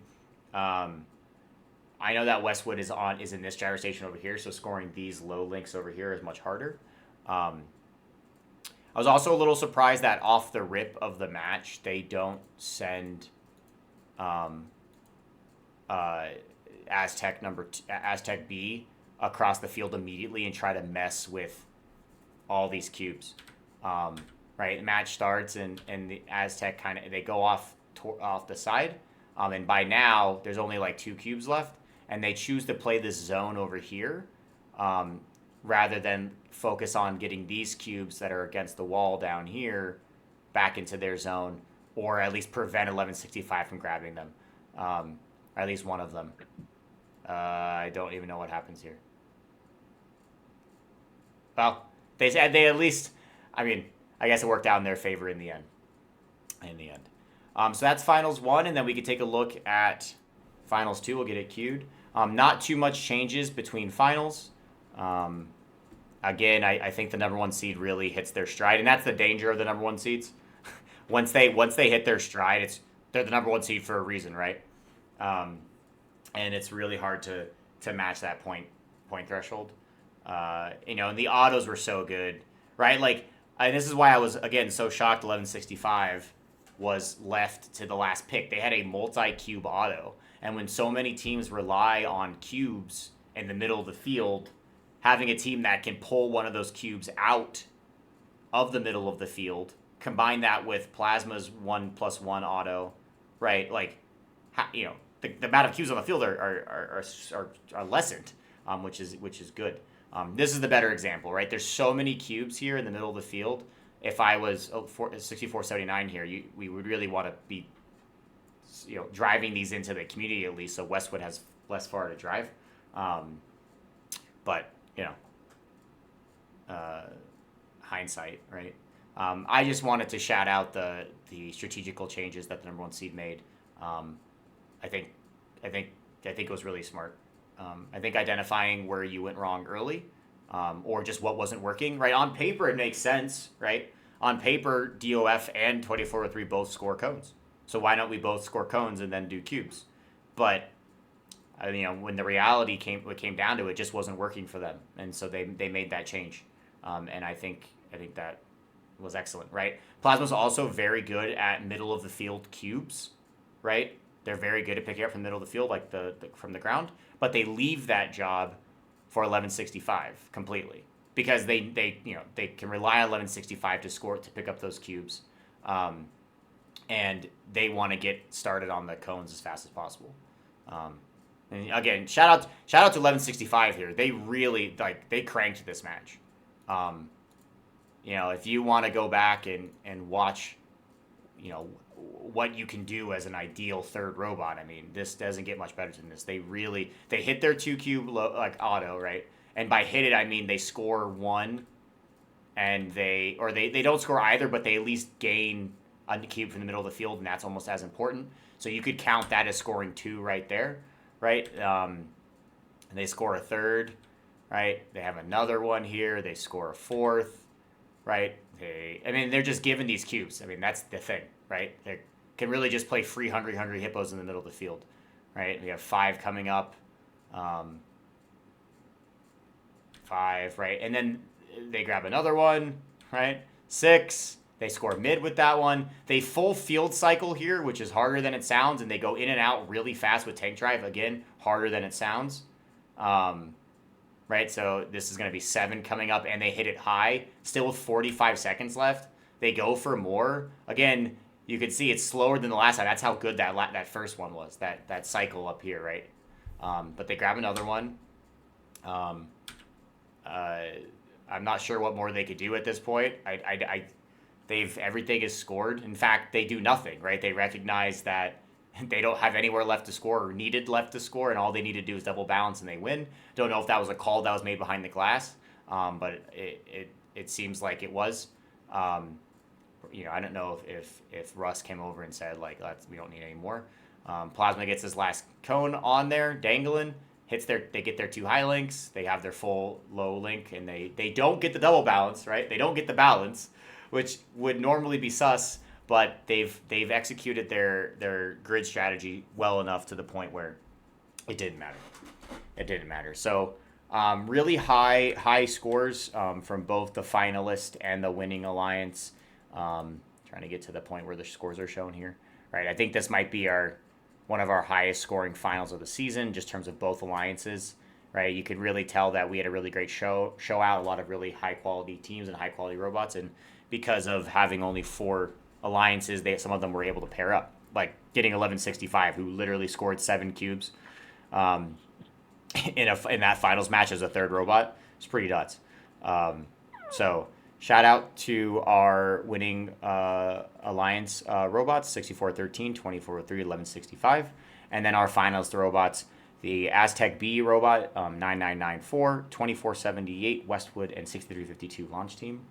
is in this gyro station over here, so scoring these low links over here is much harder. I was also a little surprised that off the rip of the match, they don't send Aztec B across the field immediately and try to mess with all these cubes. Right, the match starts and the Aztec they go off the side, and by now there's only like 2 cubes left, and they choose to play this zone over here, rather than focus on getting these cubes that are against the wall down here back into their zone, or at least prevent 1165 from grabbing them, or at least one of them. I don't even know what happens here. Well, they at least, I guess it worked out in their favor in the end. So that's Finals 1, and then we could take a look at Finals 2. We'll get it queued. Not too much changes between Finals. Again, I think the number 1 seed really hits their stride, and that's the danger of the number 1 seeds. Once they hit their stride, they're the number 1 seed for a reason, right? And it's really hard to match that point threshold. And the autos were so good, right? Like, this is why I was, again, so shocked 1165 was left to the last pick. They had a multi-cube auto. And when so many teams rely on cubes in the middle of the field, having a team that can pull one of those cubes out of the middle of the field, combine that with Plasma's 1+1 auto, right? Like, the amount of cubes on the field are lessened, which is good. This is the better example, right? There's so many cubes here in the middle of the field. If I was 6479 here, we would really want to be, driving these into the community at least, so Westwood has less far to drive. But hindsight, right? I just wanted to shout out the strategical changes that the number 1 seed made. I think it was really smart. I think identifying where you went wrong early, or just what wasn't working, right? On paper, it makes sense, right? On paper, DOF and 2403 both score cones. So why don't we both score cones and then do cubes? But when the reality came down to it, just wasn't working for them, and so they made that change. And I think that was excellent, right? Plasma's also very good at middle of the field cubes, right? They're very good at picking up from the middle of the field, like from the ground, but they leave that job for 1165 completely because they can rely on 1165 to pick up those cubes, and they want to get started on the cones as fast as possible. And again, shout out to 1165 here. They really they cranked this match. If you want to go back and watch, what you can do as an ideal third robot, I mean, this doesn't get much better than this. They hit their 2 cube auto, right? And by hit it, I mean they score 1, and they don't score either, but they at least gain a cube from the middle of the field, and that's almost as important. So you could count that as scoring 2 right there, right? And they score a 3rd, right? They have another one here. They score a 4th, right? They're just given these cubes. I mean, that's the thing, right? They can really just play free hungry hippos in the middle of the field, right? We have 5 coming up, 5, right? And then they grab another one, right? 6. They score mid with that one. They full field cycle here, which is harder than it sounds, and they go in and out really fast with tank drive. Again, harder than it sounds. Right, so this is going to be 7 coming up, and they hit it high, still with 45 seconds left. They go for more. Again, you can see it's slower than the last time. That's how good that first one was, that cycle up here, right? But they grab another one. I'm not sure what more they could do at this point. Everything is scored. In fact, they do nothing, right? They recognize that they don't have anywhere left to score or needed left to score, and all they need to do is double balance and they win. Don't know if that was a call that was made behind the glass, but it seems like it was. I don't know if Russ came over and said we don't need any more. Plasma gets his last cone on there, dangling. They get their 2 high links. They have their full low link, and they don't get the double balance, right? They don't get the balance, which would normally be sus. But they've executed their grid strategy well enough to the point where it didn't matter. It didn't matter. So really high scores from both the finalist and the winning alliance. Trying to get to the point where the scores are shown here. Right. I think this might be one of our highest scoring finals of the season, just in terms of both alliances. Right. You could really tell that we had a really great show out, a lot of really high quality teams and high quality robots, and because of having only 4 alliances, some of them were able to pair up, like getting 1165, who literally scored 7 cubes in that finals match as a third robot. It's pretty nuts. So shout out to our winning alliance robots, 6413, 2403, 1165, and then our finalist robots, the Aztec B robot, 9994, 2478 Westwood, and 6352 launch team.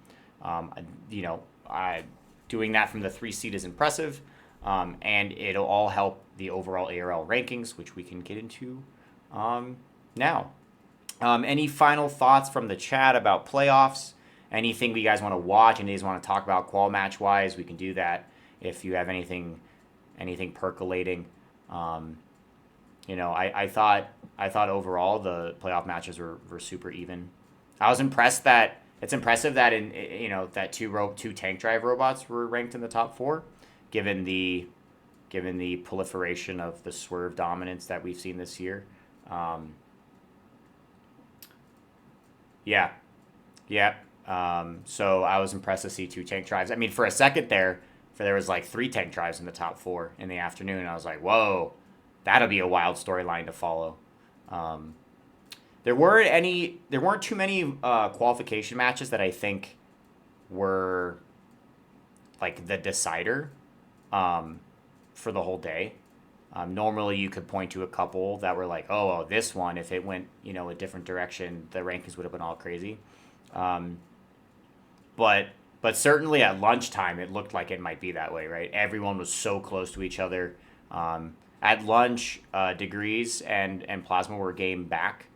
Doing that from the 3 seed is impressive, and it'll all help the overall ARL rankings, which we can get into now. Any final thoughts from the chat about playoffs? Anything you guys want to watch and you guys want to talk about qual match wise? We can do that if you have anything percolating. I thought overall the playoff matches were super even. I was impressed that. It's impressive that that two tank drive robots were ranked in the top 4, given the given the proliferation of the swerve dominance that we've seen this year. So I was impressed to see 2 tank drives. I mean, for a second there was like 3 tank drives in the top 4 in the afternoon. And I was like, whoa, that'll be a wild storyline to follow. There weren't too many qualification matches that I think were like the decider for the whole day. Normally you could point to a couple that were like, oh, this one, if it went, a different direction, the rankings would have been all crazy. But certainly at lunchtime, it looked like it might be that way, right? Everyone was so close to each other. At lunch, Degrees and Plasma were game back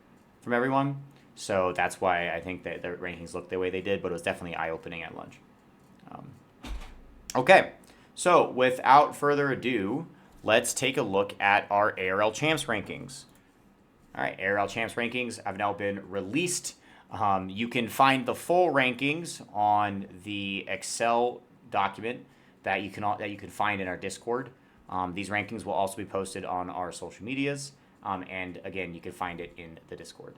from everyone. So that's why I think that the rankings looked the way they did, but it was definitely eye-opening at lunch. Okay, so without further ado, let's take a look at our ARL Champs rankings. All right, ARL Champs rankings have now been released. You can find the full rankings on the Excel document that you can find in our Discord. These rankings will also be posted on our social medias, and again, you can find it in the Discord.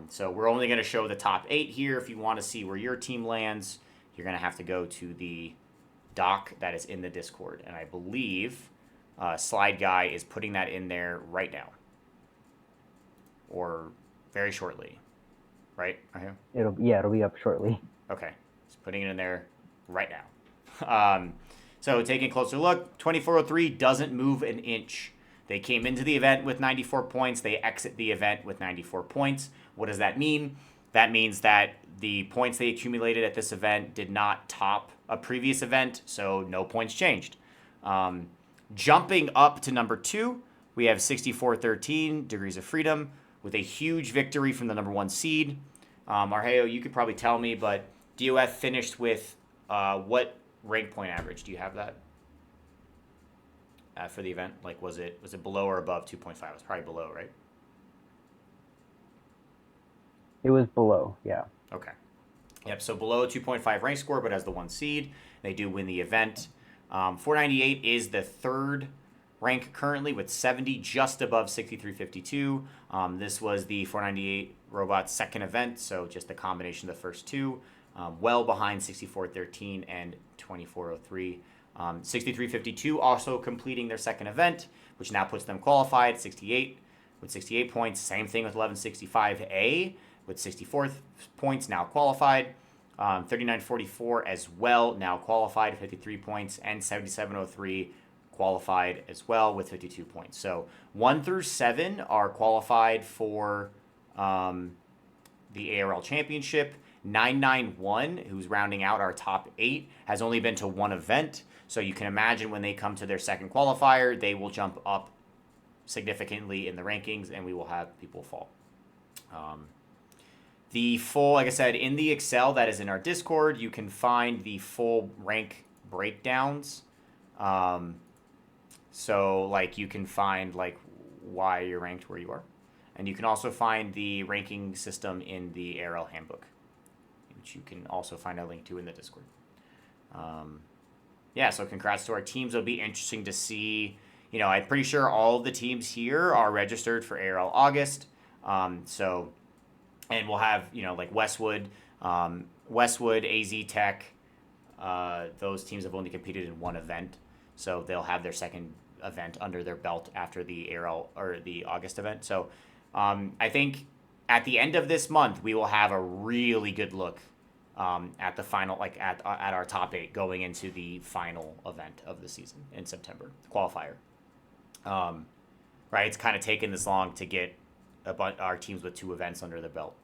So we're only going to show the top 8 here. If you want to see where your team lands, you're going to have to go to the doc that is in the Discord, and I believe Slide Guy is putting that in there right now, or very shortly. Right? It'll be up shortly. Okay. Just putting it in there right now. So taking a closer look, 2403 doesn't move an inch. They came into the event with 94 points. They exit the event with 94 points. What does that mean? That means that the points they accumulated at this event did not top a previous event, so no points changed. Jumping up to number 2, we have 6413, Degrees of Freedom, with a huge victory from the number 1 seed. Argeo, you could probably tell me, but DOF finished with what rank point average? Do you have that for the event? Like, was it below or above 2.5? It was probably below, right? It was below, yeah. Okay. Yep, so below 2.5 rank score, but as the 1 seed, they do win the event. 498 is the 3rd rank currently with 70, just above 6352. This was the 498 Robots' 2nd event, so just a combination of the first 2. Well behind 6413 and 2403. 6352 also completing their 2nd event, which now puts them qualified, 68 with 68 points. Same thing with 1165A with 64 points, now qualified. 3944 as well, now qualified, 53 points, and 7703 qualified as well with 52 points. So 1 through 7 are qualified for the ARL Championship. 991, who's rounding out our top 8, has only been to 1 event. So you can imagine when they come to their 2nd qualifier, they will jump up significantly in the rankings, and we will have people fall. The full, like I said, in the Excel that is in our Discord, you can find the full rank breakdowns. So, like, you can find, like, why you're ranked where you are. And you can also find the ranking system in the ARL handbook, which you can also find a link to in the Discord. So congrats to our teams. It'll be interesting to see. I'm pretty sure all of the teams here are registered for ARL August. And we'll have, like Westwood, AZ Tech. Those teams have only competed in 1 event. So they'll have their 2nd event under their belt after the ARL or the August event. So I think at the end of this month, we will have a really good look at the final, like at our top 8 going into the final event of the season in September, the qualifier. Right, it's kind of taken this long to get our teams with 2 events under the belt.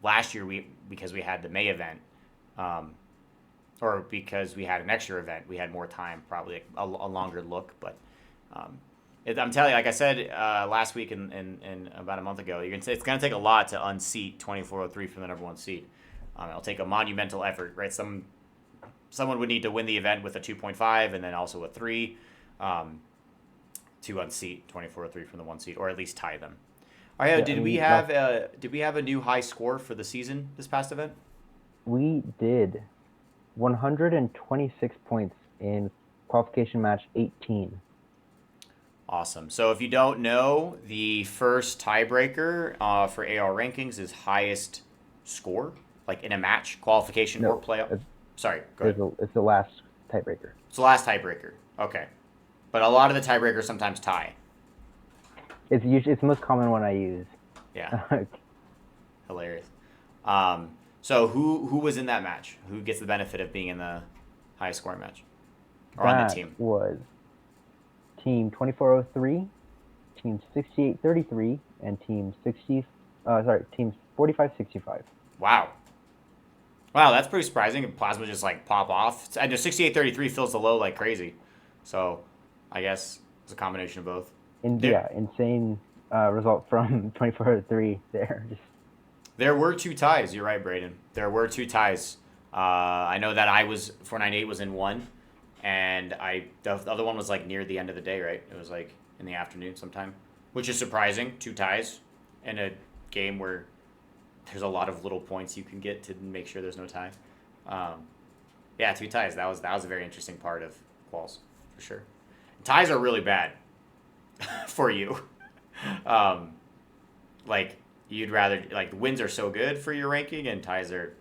Last year, because we had the May event, or because we had an extra event, we had more time, probably a longer look. But I'm telling you, like I said last week and about a month ago, it's going to take a lot to unseat 2403 from the number 1 seed. It'll take a monumental effort, right? Someone would need to win the event with a 2.5 and then also a 3 to unseat 2403 from the 1 seed, or at least tie them. All right, did we have a new high score for the season this past event? We did. 126 points in qualification match 18. Awesome. So if you don't know, the first tiebreaker for AR rankings is highest score, like in a match, qualification or playoff. Sorry, go ahead. It's the last tiebreaker. It's the last tiebreaker. Okay. But a lot of the tiebreakers sometimes tie. It's the most common one I use. Yeah. Hilarious. So who was in that match? Who gets the benefit of being in the highest scoring match? Or on the team? That was Team 2403, Team 6833, and Team 4565. Wow. Wow, that's pretty surprising. Plasma just like pop off. I know 6833 fills the low like crazy. So I guess it's a combination of both. Insane result from 2403 there. There were 2 ties. You're right, Braden. There were 2 ties. I know that 498 was in one, and the other one was like near the end of the day, right? It was like in the afternoon sometime, which is surprising. 2 ties in a game where there's a lot of little points you can get to make sure there's no tie. 2 ties. That was a very interesting part of quals for sure. Ties are really bad for you. Like you'd rather the wins are so good for your ranking, and ties are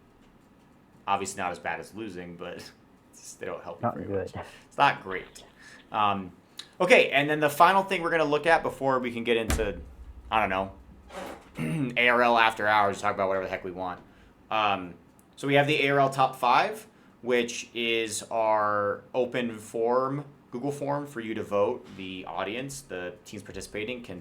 obviously not as bad as losing, but they don't help you very much. It's not great. Okay, and then the final thing we're gonna look at before we can get into, I don't know, ARL after hours, talk about whatever the heck we want. So we have the ARL top 5, which is our open form, Google form for you to vote. The audience, the teams participating can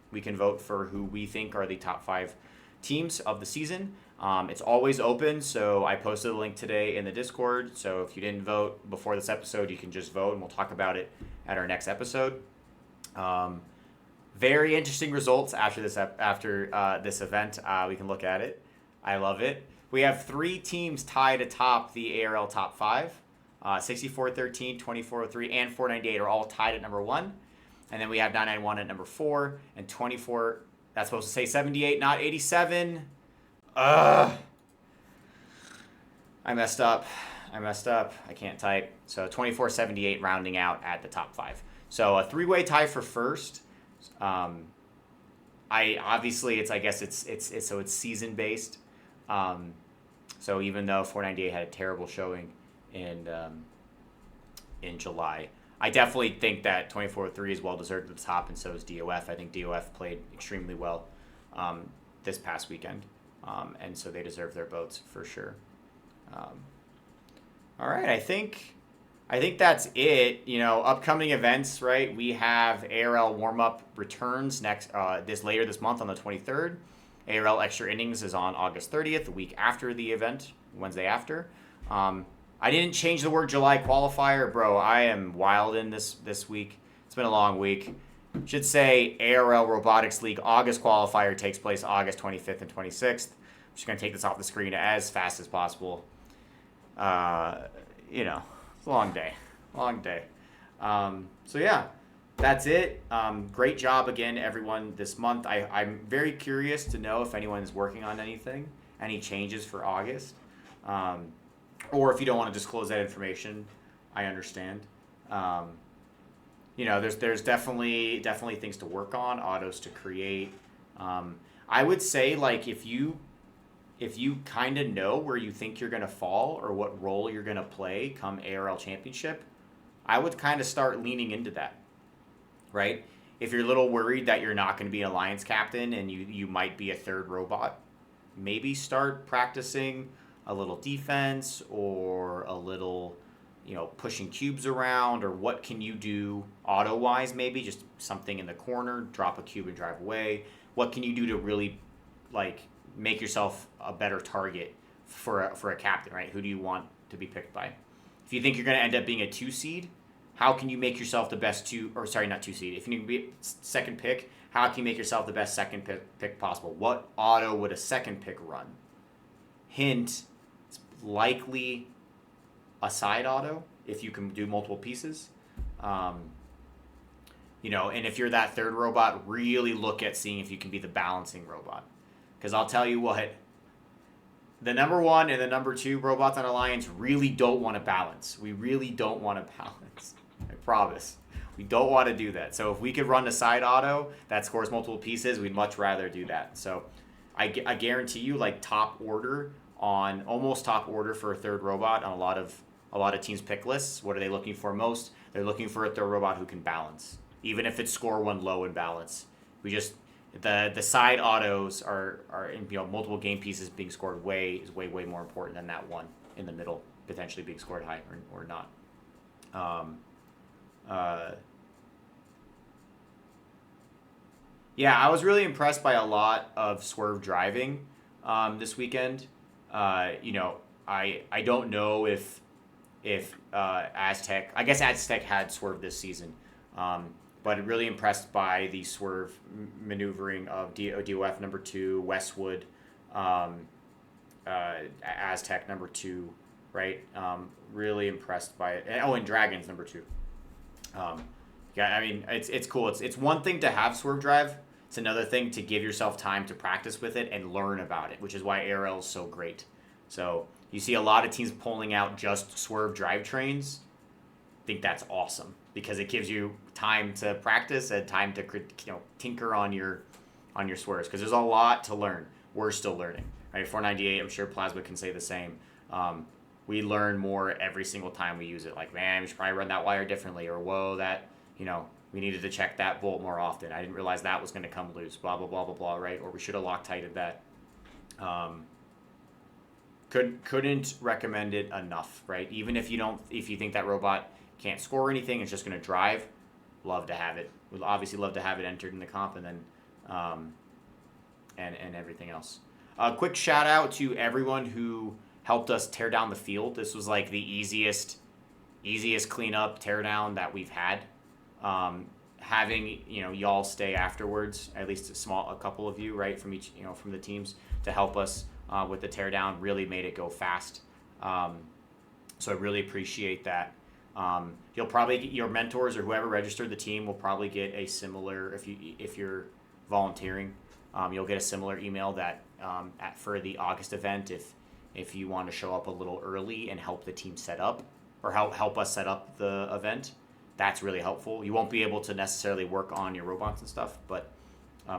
we can vote for who we think are the top 5 teams of the season. It's always open, so I posted a link today in the Discord. So if you didn't vote before this episode, you can just vote, and we'll talk about it at our next episode. Very interesting results after this event. We can look at it. I love it. We have 3 teams tied atop the ARL top 5. 6413, 2403, and 498 are all tied at number 1. And then we have 991 at number 4, and 24, that's supposed to say 78, not 87. I messed up. I can't type. So 2478 rounding out at the top 5. So a 3-way tie for first. It's season based. So even though 498 had a terrible showing in July, I definitely think that 2403 is well deserved at the top, and so is DOF. I think DOF played extremely well this past weekend, and so they deserve their votes for sure. All right, I think that's it. Upcoming events, right? We have ARL warm-up returns later this month on the 23rd. ARL Extra Innings is on August 30th, the week after the event, Wednesday after. I didn't change the word July qualifier, bro. I am wild in this week. It's been a long week. Should say ARL Robotics League August qualifier takes place August 25th and 26th. I'm just going to take this off the screen as fast as possible. It's a long day. So yeah, that's it. Great job again, everyone, this month. I'm very curious to know if anyone is working on anything, any changes for August. Or if you don't want to disclose that information, I understand. There's definitely things to work on, autos to create. I would say if you kind of know where you think you're going to fall or what role you're going to play come ARL Championship, I would kind of start leaning into that, right? If you're a little worried that you're not going to be an alliance captain and you might be a third robot, maybe start practicing a little defense or a little, pushing cubes around, or what can you do auto-wise, maybe just something in the corner, drop a cube and drive away. What can you do to really make yourself a better target for a captain, right? Who do you want to be picked by? If you think you're going to end up being a 2 seed, how can you make yourself the best not 2 seed. If you need to be second pick, how can you make yourself the best second pick possible? What auto would a second pick run? Hint, it's likely a side auto if you can do multiple pieces. And if you're that third robot, really look at seeing if you can be the balancing robot. Because I'll tell you what, the number 1 and the number 2 robots on Alliance really don't want to balance. We really don't want to balance. Promise. We don't want to do that. So if we could run a side auto that scores multiple pieces, we'd much rather do that. So I guarantee you, like almost top order for a third robot on a lot of teams' pick lists. What are they looking for most? They're looking for a third robot who can balance, even if it's score one low in balance. We just the side autos are in, multiple game pieces being scored way more important than that one in the middle potentially being scored high or not. Yeah, I was really impressed by a lot of swerve driving this weekend. I don't know if Aztec, I guess Aztec had swerve this season, but really impressed by the swerve maneuvering of DOF number 2, Westwood, Aztec number 2, right? Really impressed by it. And Dragons number 2. Yeah, I mean, it's cool. It's one thing to have swerve drive. It's another thing to give yourself time to practice with it and learn about it, which is why ARL is so great. So you see a lot of teams pulling out just swerve drivetrains. I think that's awesome because it gives you time to practice and time to tinker on your swerves because there's a lot to learn. We're still learning. Right? 498, I'm sure Plasma can say the same. We learn more every single time we use it. Like, man, we should probably run that wire differently, or whoa, that we needed to check that bolt more often. I didn't realize that was going to come loose, blah, blah, blah, blah, blah, right? Or we should have Loctited that. Couldn't recommend it enough, right? Even if you think that robot can't score anything, it's just going to drive, love to have it. We'd obviously love to have it entered in the comp and then and everything else. A quick shout out to everyone who helped us tear down the field. This was like the easiest cleanup tear down that we've had. Having y'all stay afterwards, at least a couple of you, right, from each from the teams to help us with the teardown really made it go fast. So I really appreciate that. You'll probably get your mentors or whoever registered the team will probably get a similar if you're volunteering, you'll get a similar email that for the August event if you want to show up a little early and help the team set up or help us set up the event. That's really helpful. You won't be able to necessarily work on your robots and stuff, but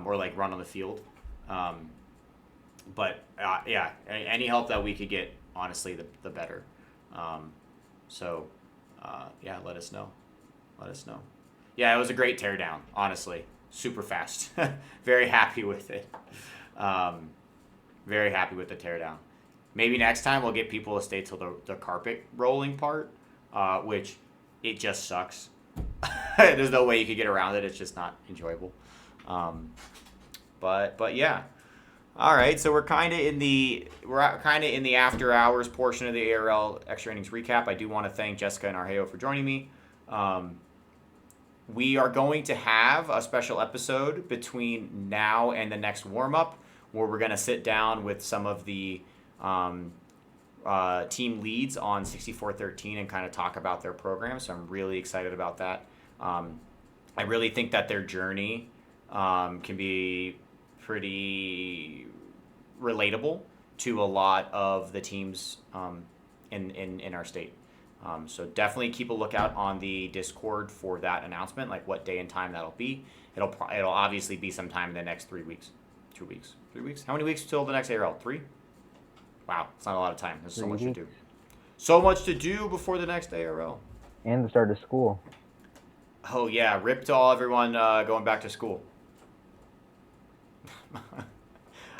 or like run on the field. But any help that we could get, honestly, the better. Let us know. Yeah, it was a great teardown, honestly. Super fast. Very happy with it. Very happy with the teardown. Maybe next time we'll get people to stay till the carpet rolling part, which it just sucks. There's no way you could get around it. It's just not enjoyable. But yeah. All right, so we're kind of in the after hours portion of the ARL Extra Innings recap. I do want to thank Jessica and Argeo for joining me. We are going to have a special episode between now and the next warm up, where we're going to sit down with some of the team leads on 6413 and kind of talk about their program. So I'm really excited about that. I really think that their journey can be pretty relatable to a lot of the teams in our state. So definitely keep a lookout on the Discord for that announcement, like what day and time that'll be. It'll obviously be sometime in the next 3 weeks. 2 weeks. 3 weeks? How many weeks till the next ARL? 3? Wow, it's not a lot of time. There's so much to do. So much to do before the next ARL. And the start of school. Oh yeah, rip to all everyone going back to school.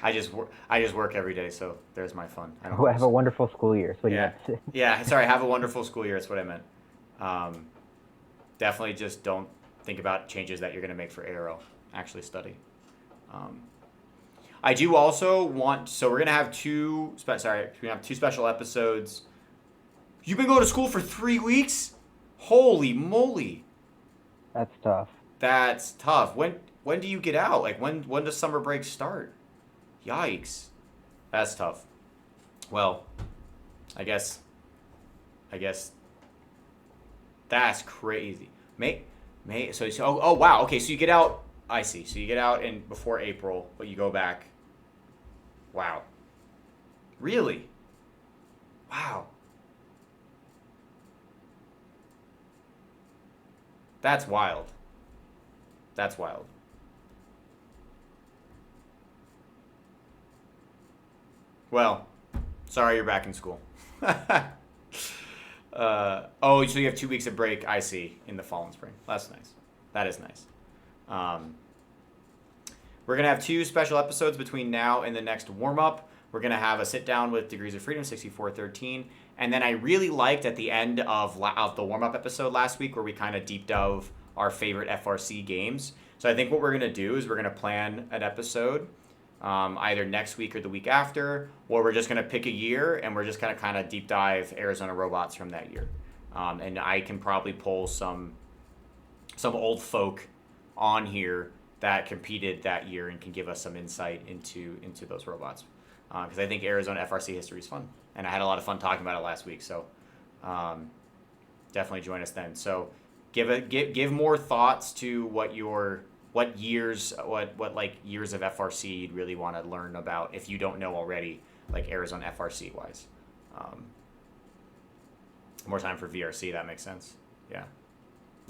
I just work every day, so there's my fun. I don't have a wonderful school year. That's what you have to say. Yeah, sorry, have a wonderful school year. That's what I meant. Definitely just don't think about changes that you're going to make for ARL. Actually study. I do also want, so we're going to have two special episodes. You've been going to school for 3 weeks? Holy moly. That's tough. When do you get out? Like when does summer break start? Yikes. That's tough. Well, I guess that's crazy. May oh wow. Okay, so you get out. I see. So you get out in before April, but you go back. Wow. Really? Wow. That's wild. That's wild. Well, sorry you're back in school. Oh, so you have 2 weeks of break, I see, in the fall and spring. That's nice. That is nice. We're going to have 2 special episodes between now and the next warm-up. We're going to have a sit-down with Degrees of Freedom, 6413. And then I really liked at the end of the warm-up episode last week where we kind of deep dove our favorite FRC games. So I think what we're going to do is we're going to plan an episode either next week or the week after, or we're just going to pick a year and we're just going to kind of deep dive Arizona robots from that year. And I can probably pull some old folk on here that competed that year and can give us some insight into those robots. Because I think Arizona FRC history is fun. And I had a lot of fun talking about it last week. So definitely join us then. So give more thoughts to what years of FRC you'd really want to learn about if you don't know already, like Arizona FRC wise. More time for VRC, that makes sense. Yeah.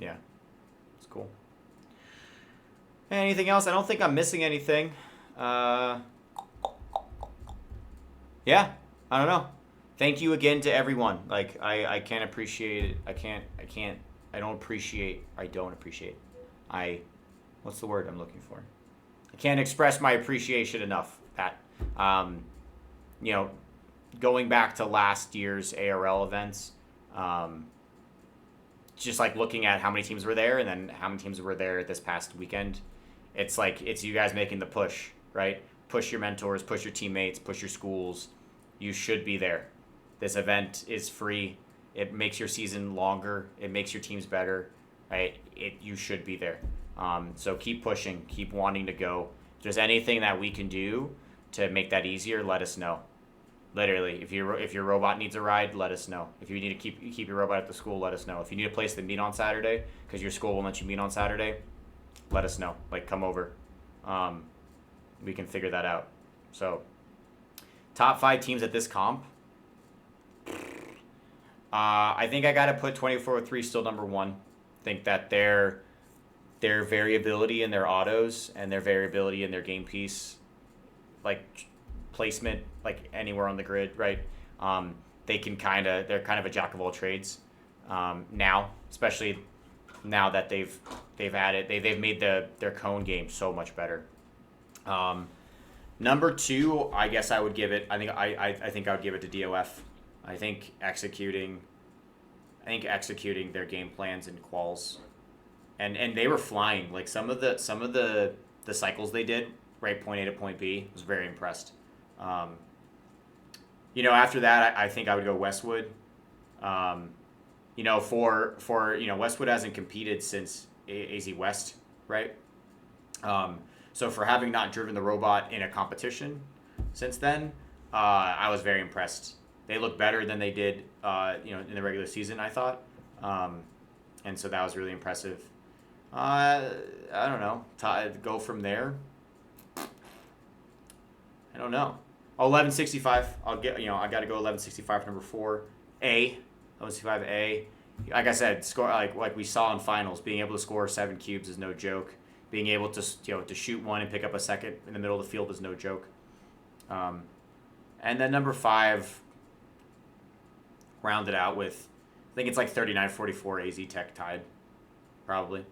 It's cool. Anything else? I don't think I'm missing anything. Yeah, I don't know. Thank you again to everyone. Like I can't appreciate it. I don't appreciate. What's the word I'm looking for? I can't express my appreciation enough, Pat. Going back to last year's ARL events, just like looking at how many teams were there and then how many teams were there this past weekend, it's you guys making the push, right? Push your mentors, push your teammates, push your schools. You should be there. This event is free. It makes your season longer. It makes your teams better, right? You should be there. So keep pushing, keep wanting to go. If there's anything that we can do to make that easier, let us know. Literally, if your robot needs a ride, let us know. If you need to keep your robot at the school, let us know. If you need a place to meet on Saturday, because your school won't let you meet on Saturday, let us know. Like, come over. We can figure that out. So, top 5 teams at this comp. I think I got to put 2403 still number 1. I think that their variability in their autos and their variability in their game piece, like placement, like anywhere on the grid, right? They're kind of a jack of all trades now, especially now that they've made their cone game so much better. Number 2, I guess I would give it. I think I would give it to DOF. I think executing their game plans and quals, and they were flying. Like some of the cycles they did, right, point A to point B, I was very impressed. After that, I think I would go Westwood. For Westwood hasn't competed since AZ West, right? So for having not driven the robot in a competition since then, I was very impressed. They look better than they did, in the regular season, I thought. And so that was really impressive. I don't know. Go from there. I don't know. 1165. I got to go 1165 number 4. 1165A. Like I said, score like we saw in finals, being able to score 7 cubes is no joke. Being able to to shoot one and pick up a second in the middle of the field is no joke. And then number 5, rounded out with, I think it's like 39-44 AZ Tech tied. Probably.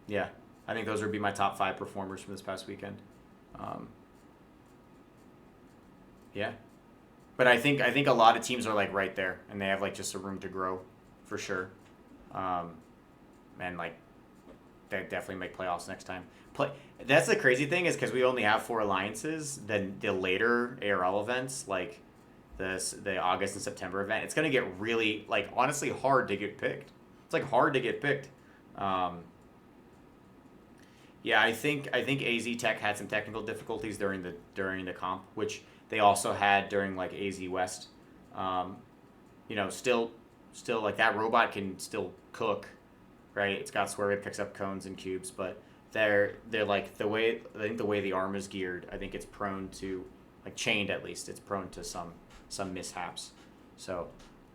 Yeah. I think those would be my top 5 performers from this past weekend. Yeah. But I think a lot of teams are like right there, and they have like just a room to grow for sure. And like they definitely make playoffs next time. That's the crazy thing, is because we only have 4 alliances, then the later ARL events, like the August and September event, it's going to get really, like, honestly hard to get picked. It's like hard to get picked. Yeah, I think AZ Tech had some technical difficulties during the comp, which they also had during like AZ West. Still like that robot can still cook, right? It's got swerve, it picks up cones and cubes, but they're like the way the arm is geared, I think it's prone to, like chained at least, it's prone to some mishaps. So,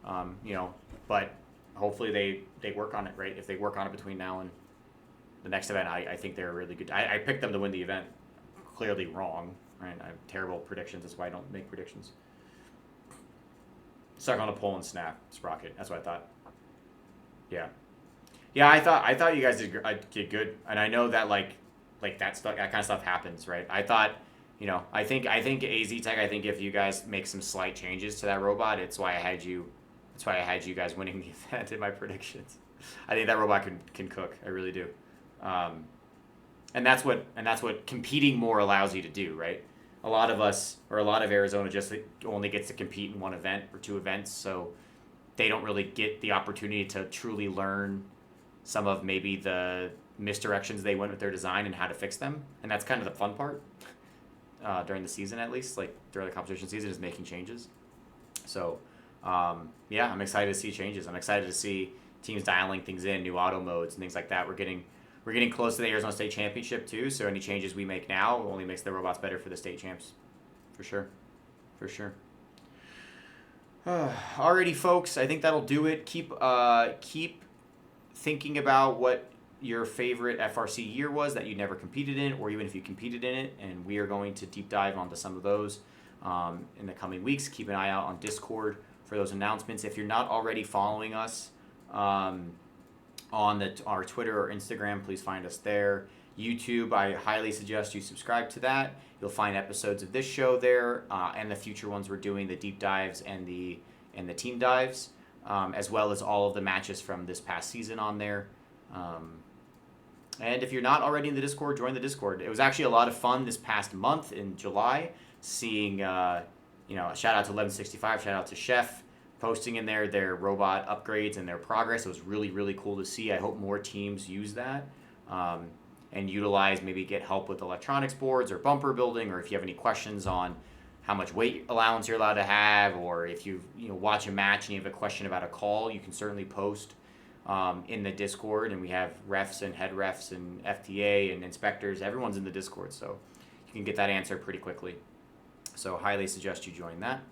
but hopefully they work on it, right? If they work on it between now and the next event, I think they're really good. I picked them to win the event. Clearly wrong, right? I have terrible predictions. That's why I don't make predictions. Stuck on a pole and snap, Sprocket. That's what I thought. Yeah. I thought you guys did good, and I know that like that stuff, that kind of stuff happens, right? I thought, I think AZ Tech. I think if you guys make some slight changes to that robot, it's why I had you. That's why I had you guys winning the event in my predictions. I think that robot can cook. I really do. And that's what competing more allows you to do, right? A lot of us, or a lot of Arizona, just only gets to compete in one event or two events, so they don't really get the opportunity to truly learn some of maybe the misdirections they went with their design and how to fix them. And that's kind of the fun part during the season, at least, like during the competition season, is making changes. So, I'm excited to see changes. I'm excited to see teams dialing things in, new auto modes and things like that. We're getting close to the Arizona State Championship too, so any changes we make now only makes the robots better for the state champs. For sure. Alrighty, folks, I think that'll do it. Keep thinking about what your favorite FRC year was that you never competed in, or even if you competed in it, and we are going to deep dive onto some of those in the coming weeks. Keep an eye out on Discord for those announcements. If you're not already following us on our Twitter or Instagram, please find us there. YouTube, I highly suggest you subscribe to that. You'll find episodes of this show there, and the future ones we're doing, the deep dives and the team dives, as well as all of the matches from this past season on there. And if you're not already in the Discord, join the Discord. It was actually a lot of fun this past month in July, seeing, shout out to 1165, shout out to Chef, posting in there their robot upgrades and their progress. It was really, really cool to see. I hope more teams use that and utilize, maybe get help with electronics boards or bumper building, or if you have any questions on how much weight allowance you're allowed to have, or if you watch a match and you have a question about a call, you can certainly post in the Discord, and we have refs and head refs and FTA and inspectors. Everyone's in the Discord, so you can get that answer pretty quickly. So highly suggest you join that.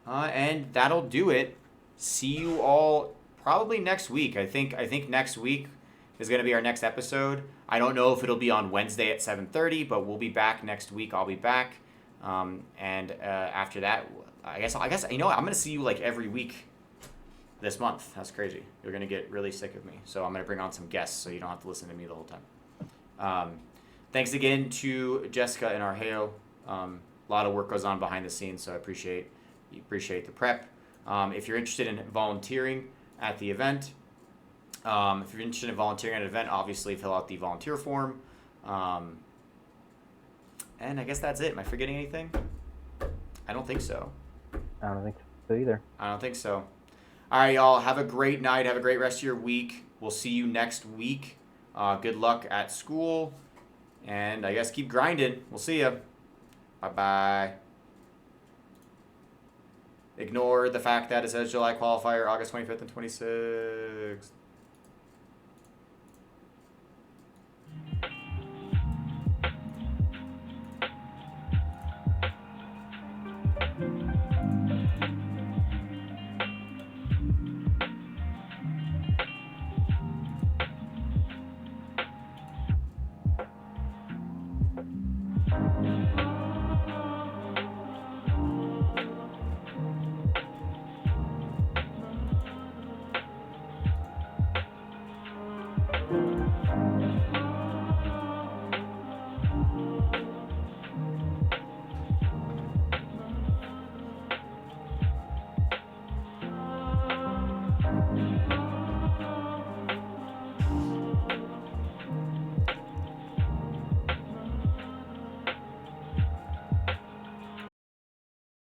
And that'll do it. See you all probably next week. I think next week is going to be our next episode. I don't know if it'll be on Wednesday at 7:30, but we'll be back next week. I'll be back. And after that, I guess I'm going to see you like every week this month. That's crazy. You're going to get really sick of me. So I'm going to bring on some guests so you don't have to listen to me the whole time. Thanks again to Jessica and Argeo. A lot of work goes on behind the scenes, so I appreciate the prep. If you're interested in volunteering at the event, obviously fill out the volunteer form. And I guess that's it. Am I forgetting anything? I don't think so. I don't think so either. I don't think so. All right, y'all. Have a great night. Have a great rest of your week. We'll see you next week. Good luck at school. And I guess keep grinding. We'll see you. Bye-bye. Ignore the fact that it says July qualifier, August 25th and 26th.